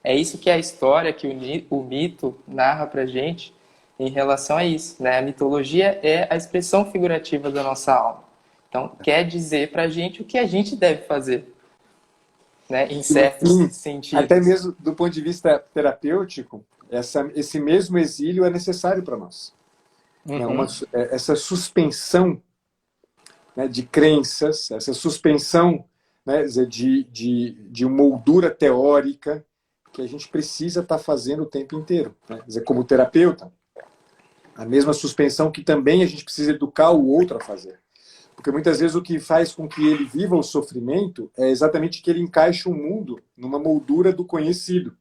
É isso que a história, que o mito narra pra gente em relação a isso. Né? A mitologia é a expressão figurativa da nossa alma. Então, quer dizer pra gente o que a gente deve fazer, né? Em certos sentidos. Até mesmo do ponto de vista terapêutico, esse mesmo exílio é necessário para nós. Uhum. Essa suspensão, né, de crenças, essa suspensão, né, de moldura teórica que a gente precisa estar fazendo o tempo inteiro. Né? Quer dizer, como terapeuta, a mesma suspensão que também a gente precisa educar o outro a fazer. Porque muitas vezes o que faz com que ele viva o sofrimento é exatamente que ele encaixa o mundo numa moldura do conhecido.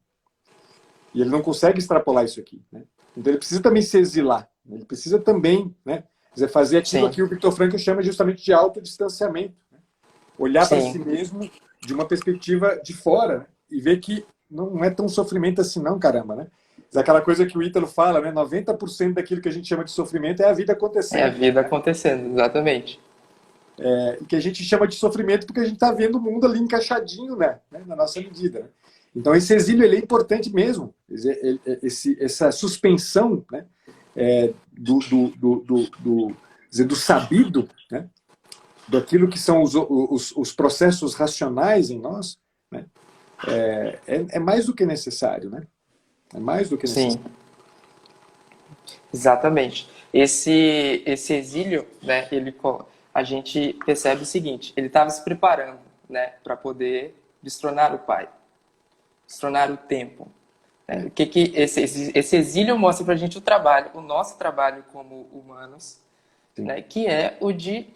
E ele não consegue extrapolar isso aqui. Né? Então ele precisa também se exilar. Ele precisa também, né, fazer aquilo que o Viktor Frankl chama justamente de autodistanciamento. Né? Olhar para si mesmo de uma perspectiva de fora, né? E ver que não é tão sofrimento assim não, caramba. Né? Mas aquela coisa que o Ítalo fala, né? 90% daquilo que a gente chama de sofrimento é a vida acontecendo. É a vida acontecendo, exatamente. Que a gente chama de sofrimento porque a gente está vendo o mundo ali encaixadinho, né, na nossa medida. Né? Então, esse exílio ele é importante mesmo. Essa suspensão, né, do sabido, né, daquilo que são os processos racionais em nós, né, é mais do que necessário. Né? É mais do que necessário. Sim. Exatamente. Esse exílio, né, a gente percebe o seguinte, ele estava se preparando, né, para poder destronar o pai, destronar o tempo. Né? O que esse exílio mostra para a gente o nosso trabalho como humanos, né, que é o de,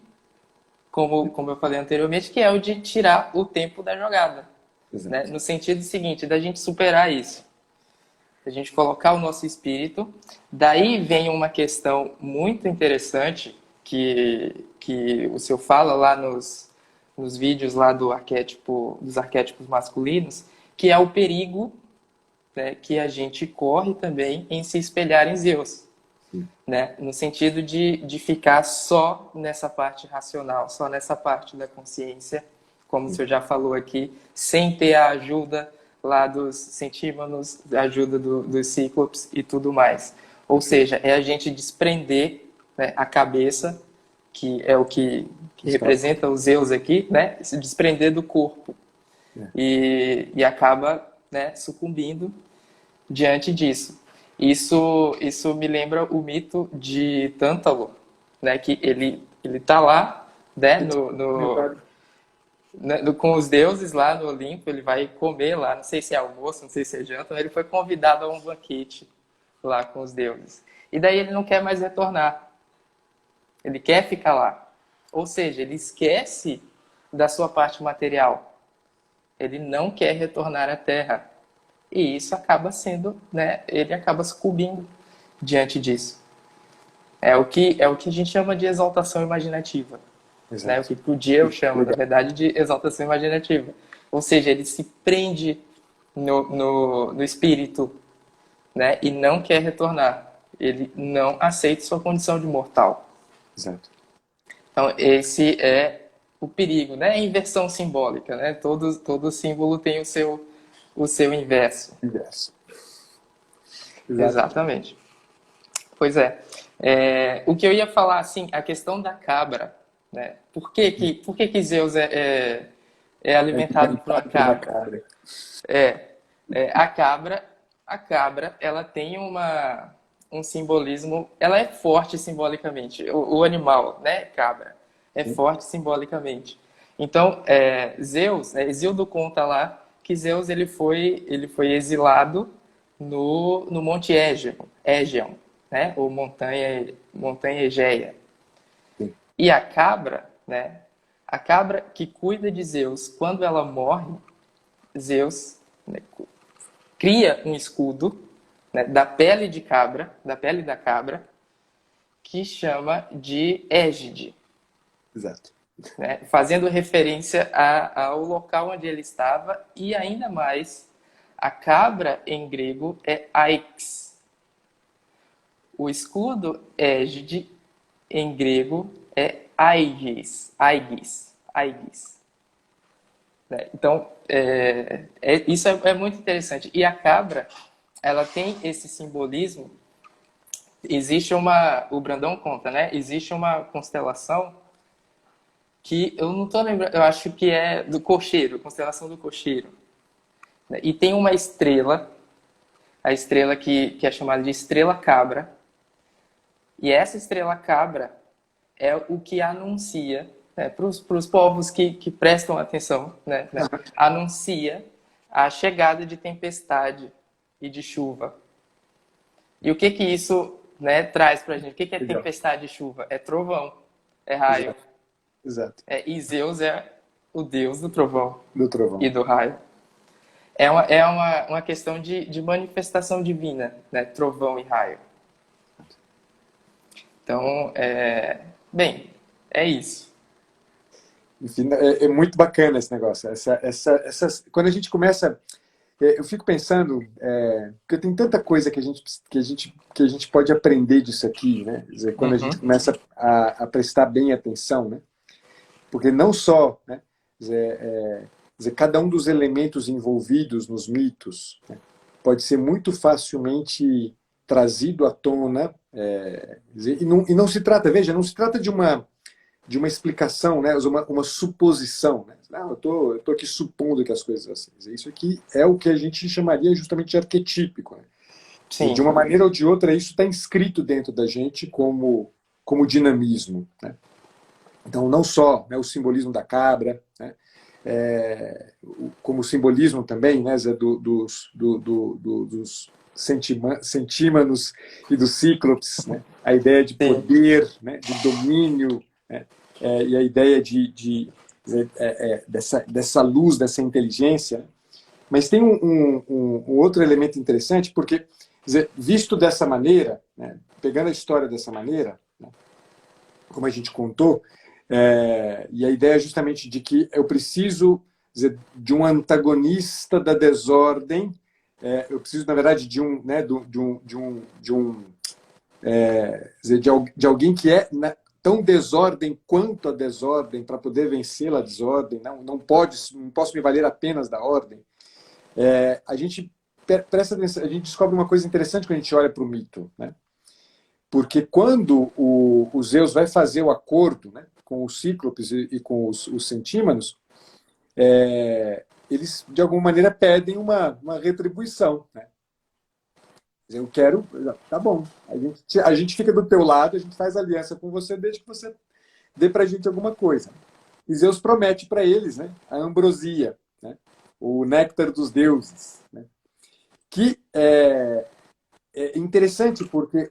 como eu falei anteriormente, que é o de tirar o tempo da jogada. Né? No sentido seguinte, da gente superar isso. A gente colocar o nosso espírito. Daí vem uma questão muito interessante que o senhor fala lá nos vídeos lá dos arquétipos masculinos, que é o perigo, né, que a gente corre também em se espelhar em Zeus. Né? No sentido de ficar só nessa parte racional, só nessa parte da consciência, como o senhor já falou aqui, sem ter a ajuda lá dos centímonos, a ajuda dos cíclopes e tudo mais. Ou seja, é a gente desprender, né, a cabeça, que é o que representa os Zeus aqui, né, se desprender do corpo. E acaba, né, sucumbindo diante disso. Isso me lembra o mito de Tântalo, né, que ele tá lá, né, com os deuses lá no Olimpo, ele vai comer lá, não sei se é almoço, não sei se é janta, mas ele foi convidado a um banquete lá com os deuses. E daí ele não quer mais retornar. Ele quer ficar lá. Ou seja, ele esquece da sua parte material. Ele não quer retornar à Terra. E isso acaba sendo, né, ele acaba sucumbindo diante disso. É o que a gente chama de exaltação imaginativa. Né? O que o Dieu chama, na verdade, de exaltação imaginativa. Ou seja, ele se prende no espírito, né? E não quer retornar. Ele não aceita sua condição de mortal. Exato. Então, esse é o perigo, né? A inversão simbólica, né? Todo símbolo tem o seu inverso. Exatamente. Pois é. O que eu ia falar, assim, a questão da cabra, né? Por que Zeus é alimentado por uma cabra? A cabra, ela tem um simbolismo, ela é forte simbolicamente. O animal, né, cabra, é forte simbolicamente. Então, Zeus, né, Hesíodo conta lá que Zeus ele foi exilado no Monte Égeon, né, ou montanha Egeia. E a cabra, né, a cabra que cuida de Zeus, quando ela morre, Zeus, né, cria um escudo, né, da pele da cabra, que chama de égide. Exato. Né, fazendo referência ao local onde ele estava, e ainda mais, a cabra em grego é Aix. O escudo égide em grego é Aigis. Então, isso é muito interessante. E a cabra, ela tem esse simbolismo. Existe o Brandão conta, né? Existe uma constelação que eu não estou lembrando, eu acho que é do Cocheiro, constelação do Cocheiro. E tem uma estrela, a estrela que é chamada de Estrela Cabra. E essa Estrela Cabra é o que anuncia, né, para os povos que prestam atenção, né, anuncia a chegada de tempestade e de chuva. E o que isso, né, traz para a gente? O que é tempestade e chuva? É trovão, é raio. Exato. E Zeus é o deus do trovão, e do raio. É uma questão de manifestação divina, né, trovão e raio. Então, bem, é isso. Enfim, é muito bacana esse negócio. Quando a gente começa, eu fico pensando, porque tem tanta coisa que a gente pode aprender disso aqui, né? Quer dizer, quando a gente começa a prestar bem atenção, né? Porque não só, né? Quer dizer, cada um dos elementos envolvidos nos mitos, né, pode ser muito facilmente trazido à tona, e não se trata, veja, não se trata de uma explicação, né, uma suposição. Né? Eu tô aqui supondo que as coisas são assim. Isso aqui é o que a gente chamaria justamente de arquetípico. Né? E de Sim, uma maneira ou de outra, isso está inscrito dentro da gente como dinamismo, né? Então, não só, né, o simbolismo da cabra, né, como o simbolismo também, né, Zé, dos centímanos e dos cíclopes, né, a ideia de sim, poder, né, de domínio, né, e a ideia dessa luz, dessa inteligência. Né. Mas tem um outro elemento interessante, porque, dizer, visto dessa maneira, né, pegando a história dessa maneira, né, como a gente contou, e a ideia é justamente de que eu preciso dizer, de um antagonista da desordem, eu preciso, na verdade, de um, né, dizer, de alguém que é tão desordem quanto a desordem para poder vencê-la a desordem, não posso me valer apenas da ordem. A gente presta atenção, a gente descobre uma coisa interessante quando a gente olha para o mito, né? Porque quando o Zeus vai fazer o acordo, né, com os cíclopes e com os centímanos, eles, de alguma maneira, pedem uma retribuição. Né? Eu quero, tá bom, a gente fica do teu lado, a gente faz aliança com você desde que você dê para a gente alguma coisa. E Zeus promete para eles, né, a ambrosia, né, o néctar dos deuses, né, que é interessante porque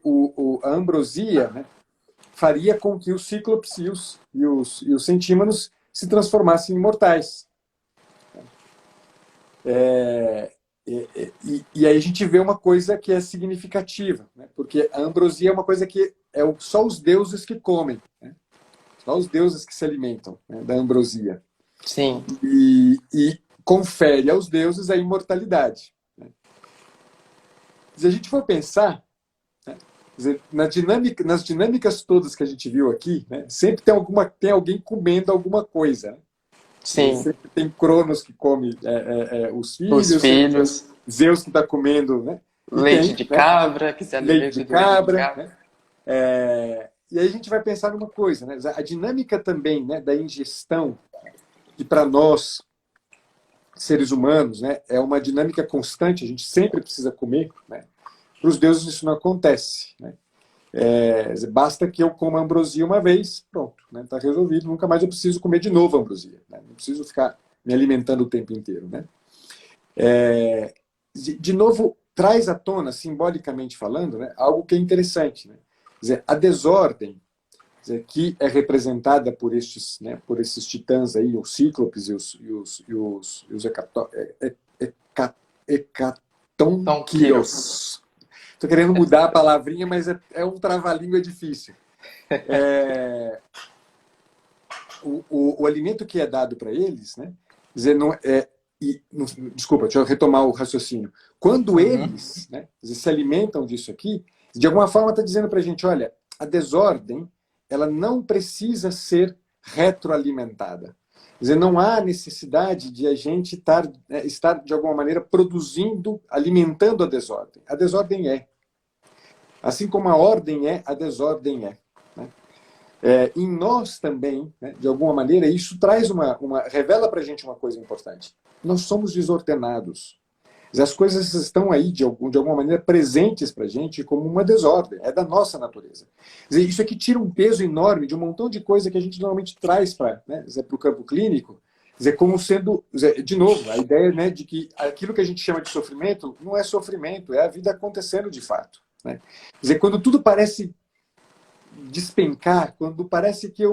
a ambrosia, né, faria com que os cíclopes e os centímanos se transformassem em mortais. E aí a gente vê uma coisa que é significativa, né? Porque a ambrosia é uma coisa que só os deuses que comem, né? Só os deuses que se alimentam, né, da ambrosia. sim. E confere aos deuses a imortalidade. Né? Se a gente for pensar, né, dizer, nas dinâmicas todas que a gente viu aqui, né, sempre tem alguém comendo alguma coisa. Né? Sim. Sempre tem Cronos que come os Os filhos, sempre tem filhos, Zeus que está comendo, né? E leite tem, de né, cabra, que se leite de alimenta do leite de cabra. cabra. Né? E aí a gente vai pensar numa coisa, né? A dinâmica também, né, da ingestão, que para nós, seres humanos, né, é uma dinâmica constante, a gente sempre precisa comer. Né? Para os deuses isso não acontece. Né? Basta que eu coma ambrosia uma vez, pronto, né? Tá resolvido, nunca mais eu preciso comer de novo ambrosia. Né? Não preciso ficar me alimentando o tempo inteiro. Né? De novo, traz à tona, simbolicamente falando, né, algo que é interessante. Né? Quer dizer, a desordem, quer dizer, que é representada por esses titãs aí, os cíclopes e os Então, Kiro. hecatonquíros. Estou querendo mudar a palavrinha, mas é um trava-língua difícil. O alimento que é dado para eles, né? Quer dizer, desculpa, deixa eu retomar o raciocínio. Quando eles, né, se alimentam disso aqui, de alguma forma está dizendo para a gente, olha, a desordem ela não precisa ser retroalimentada. Quer dizer, não há necessidade de a gente estar de alguma maneira produzindo, alimentando a desordem. A desordem é. Assim como a ordem é, a desordem é. Né? Em nós também, né, de alguma maneira, isso traz revela para a gente uma coisa importante. Nós somos desordenados. As coisas estão aí, de alguma maneira, presentes para a gente como uma desordem. É da nossa natureza. Quer dizer, isso aqui tira um peso enorme de um montão de coisa que a gente normalmente traz para o campo clínico, dizer, como sendo, de novo, a ideia, né, de que aquilo que a gente chama de sofrimento não é sofrimento, é a vida acontecendo de fato. Né? Quer dizer, quando tudo parece despencar, quando parece que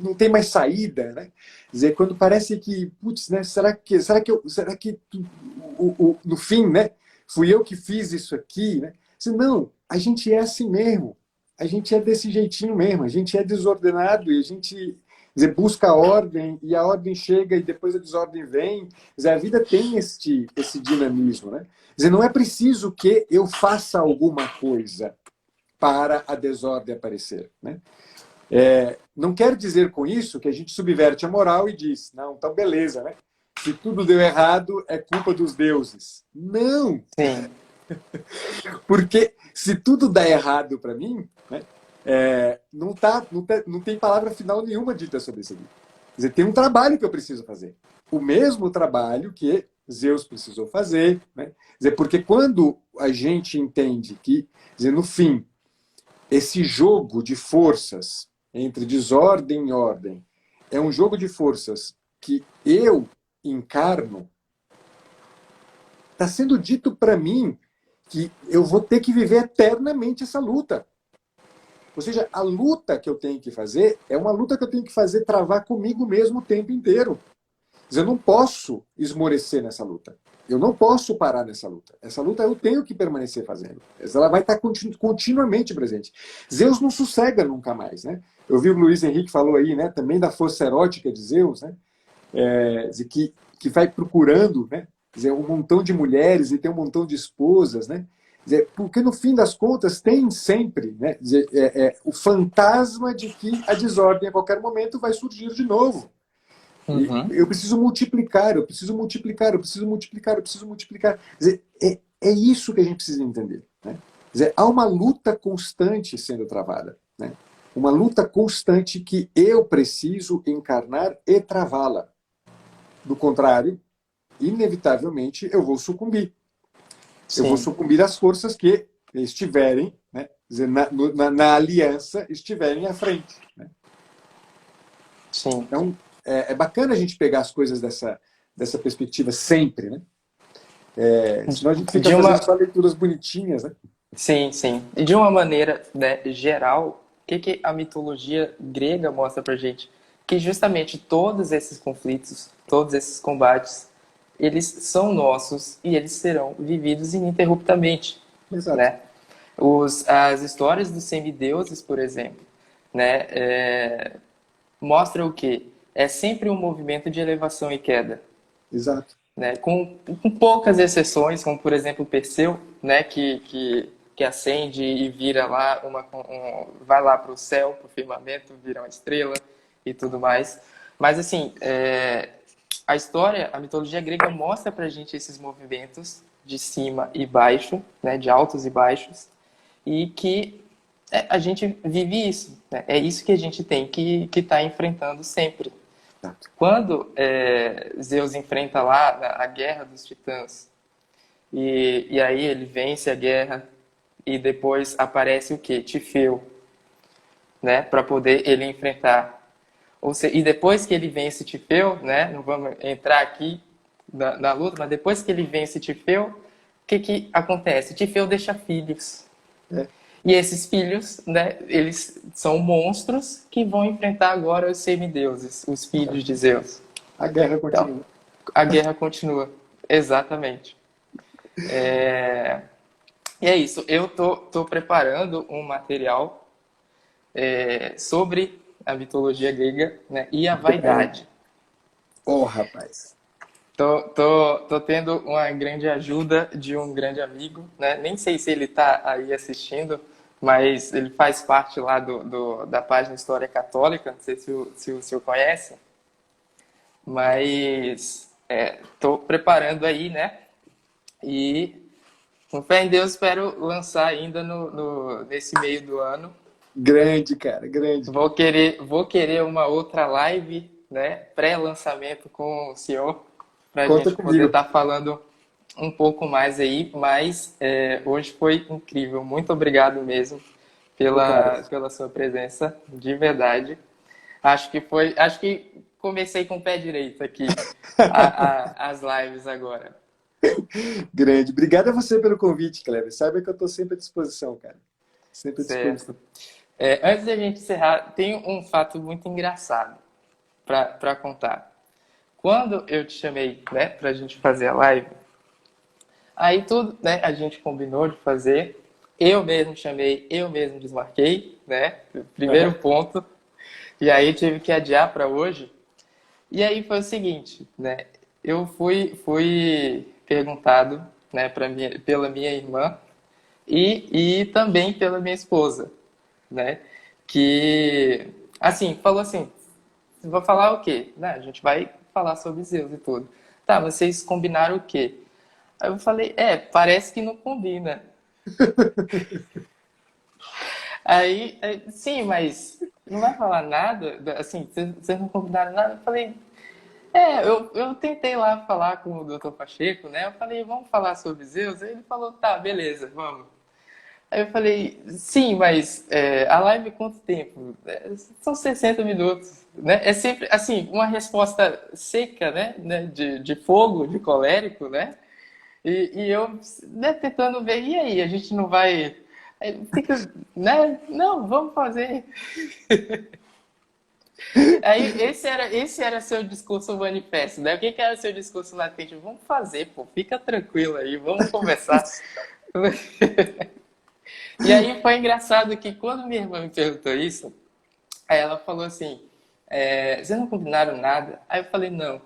não tem mais saída, né? Quer dizer, quando parece que, putz, né? Será que no fim, né? Fui eu que fiz isso aqui, né? Não, a gente é assim mesmo, a gente é desse jeitinho mesmo, a gente é desordenado e a gente, quer dizer, busca a ordem e a ordem chega e depois a desordem vem. Quer dizer, a vida tem esse dinamismo, né? Quer dizer, não é preciso que eu faça alguma coisa para a desordem aparecer. Né? Não quero dizer com isso que a gente subverte a moral e diz, não, então beleza, né? Se tudo deu errado, é culpa dos deuses. Não! Sim. Porque se tudo dá errado para mim, né, não tem palavra final nenhuma dita sobre isso aqui. Quer dizer, tem um trabalho que eu preciso fazer. O mesmo trabalho que Zeus precisou fazer, né? Quer dizer, porque quando a gente entende que, quer dizer, no fim, esse jogo de forças entre desordem e ordem é um jogo de forças que eu encarno, está sendo dito para mim que eu vou ter que viver eternamente essa luta. Ou seja, a luta que eu tenho que fazer é uma luta que eu tenho que fazer travar comigo mesmo o tempo inteiro. Eu não posso esmorecer nessa luta. Eu não posso parar nessa luta. Essa luta eu tenho que permanecer fazendo. Ela vai estar continuamente presente. Zeus não sossega nunca mais, né? Eu vi o Luiz Henrique falou aí, né? Também da força erótica de Zeus, né? Que vai procurando, né? Dizer, um montão de mulheres e tem um montão de esposas, né? Dizer, porque no fim das contas tem sempre, né? Dizer, o fantasma de que a desordem a qualquer momento vai surgir de novo. Uhum. Eu preciso multiplicar, eu preciso multiplicar, eu preciso multiplicar, eu preciso multiplicar. Quer dizer, é isso que a gente precisa entender. Né? Quer dizer, há uma luta constante sendo travada. Né? Uma luta constante que eu preciso encarnar e travá-la. Do contrário, inevitavelmente, eu vou sucumbir. Sim. Eu vou sucumbir às forças que estiverem, né? Quer dizer, na aliança, estiverem à frente. Né? Sim. Então, é bacana a gente pegar as coisas dessa perspectiva sempre, né? Senão a gente fica fazendo só leituras bonitinhas, né? Sim, sim. E de uma maneira, né, geral, o que a mitologia grega mostra pra gente? Que justamente todos esses conflitos, todos esses combates, eles são nossos e eles serão vividos ininterruptamente, Exato. né? As histórias dos semideuses, por exemplo, né, mostram o quê? É sempre um movimento de elevação e queda. Exato. Né? Com poucas exceções, como por exemplo Perseu, né, que ascende e vira lá vai lá para o céu, para o firmamento, vira uma estrela e tudo mais. Mas assim, a história, a mitologia grega mostra para a gente esses movimentos de cima e baixo, né, de altos e baixos, e que a gente vive isso. Né? É isso que a gente tem que estar enfrentando sempre. Exato. Quando Zeus enfrenta lá a guerra dos titãs, e aí ele vence a guerra, e depois aparece o quê? Tifeu, né? Para poder ele enfrentar. Ou seja, e depois que ele vence Tifeu, né? Não vamos entrar aqui na luta, mas depois que ele vence Tifeu, o que acontece? Tifeu deixa filhos. E esses filhos, né, eles são monstros que vão enfrentar agora os semideuses, os filhos de Zeus. A guerra Então, continua. a guerra continua. Exatamente. E é isso. Eu tô preparando um material sobre a mitologia grega, né, e a vaidade. Oh, rapaz. Tô tendo uma grande ajuda de um grande amigo, né? Nem sei se ele está aí assistindo, mas ele faz parte lá da página História Católica, não sei se o senhor conhece, mas estou preparando aí, né? E com fé em Deus espero lançar ainda nesse meio do ano. Grande, cara, grande. Vou querer uma outra live, né? Pré-lançamento com o senhor, para a Conta gente poder comigo. estar falando um pouco mais aí, mas hoje foi incrível. Muito obrigado mesmo Pô, cara, pela sua presença, de verdade. Acho que comecei com o pé direito aqui as lives agora. grande. Obrigado a você pelo convite, Kleber. Saiba que eu estou sempre à disposição, cara. Sempre à disposição. Certo. Antes da gente encerrar, tem um fato muito engraçado para contar. Quando eu te chamei, né, para a gente fazer a live, aí tudo, né, a gente combinou de fazer. Eu mesmo chamei, eu mesmo desmarquei, né? Primeiro Uhum. ponto. E aí tive que adiar para hoje. E aí foi o seguinte, né? Eu fui perguntado, né, pela minha irmã e também pela minha esposa, né? Que, assim, falou assim, vou falar o quê? Né, a gente vai falar sobre Zeus e tudo. Tá, vocês combinaram o quê? Aí eu falei, parece que não combina. Aí, sim, mas não vai falar nada? Assim, vocês não combinaram nada? Eu falei, eu tentei lá falar com o Dr. Pacheco, né? Eu falei, vamos falar sobre Zeus? Aí ele falou, tá, beleza, vamos. Aí eu falei, sim, mas a live quanto tempo? São 60 minutos, né? É sempre, assim, uma resposta seca, né? De fogo, de colérico, né? E eu, né, tentando ver, e aí, a gente não vai... Aí fica, né? Não, vamos fazer. Aí esse era seu discurso manifesto, né? O que que era seu discurso latente? Vamos fazer, pô, fica tranquilo aí, vamos conversar. E aí foi engraçado que quando minha irmã me perguntou isso, aí ela falou assim, vocês não combinaram nada? Aí eu falei, não.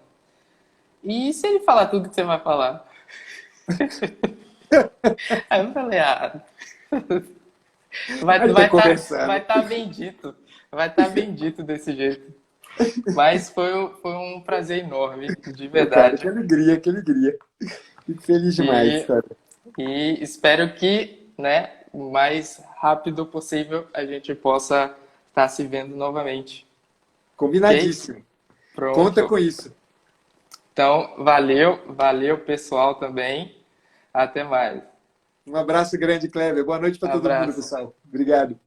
E se ele falar tudo que você vai falar? Aí eu falei, vai Vai vai ter tá, conversado. vai tá bendito. Vai estar bendito desse jeito. Mas foi um prazer enorme, de Pô, cara, que verdade. alegria, que alegria. Fico feliz demais, E, cara. e espero que, né, o mais rápido possível a gente possa estar se vendo novamente. Ok? Combinadíssimo. Conta Pronto. com isso. Então, valeu pessoal também. Até mais. Um abraço grande, Kleber. Boa noite para todo mundo, Abraço. pessoal. Obrigado.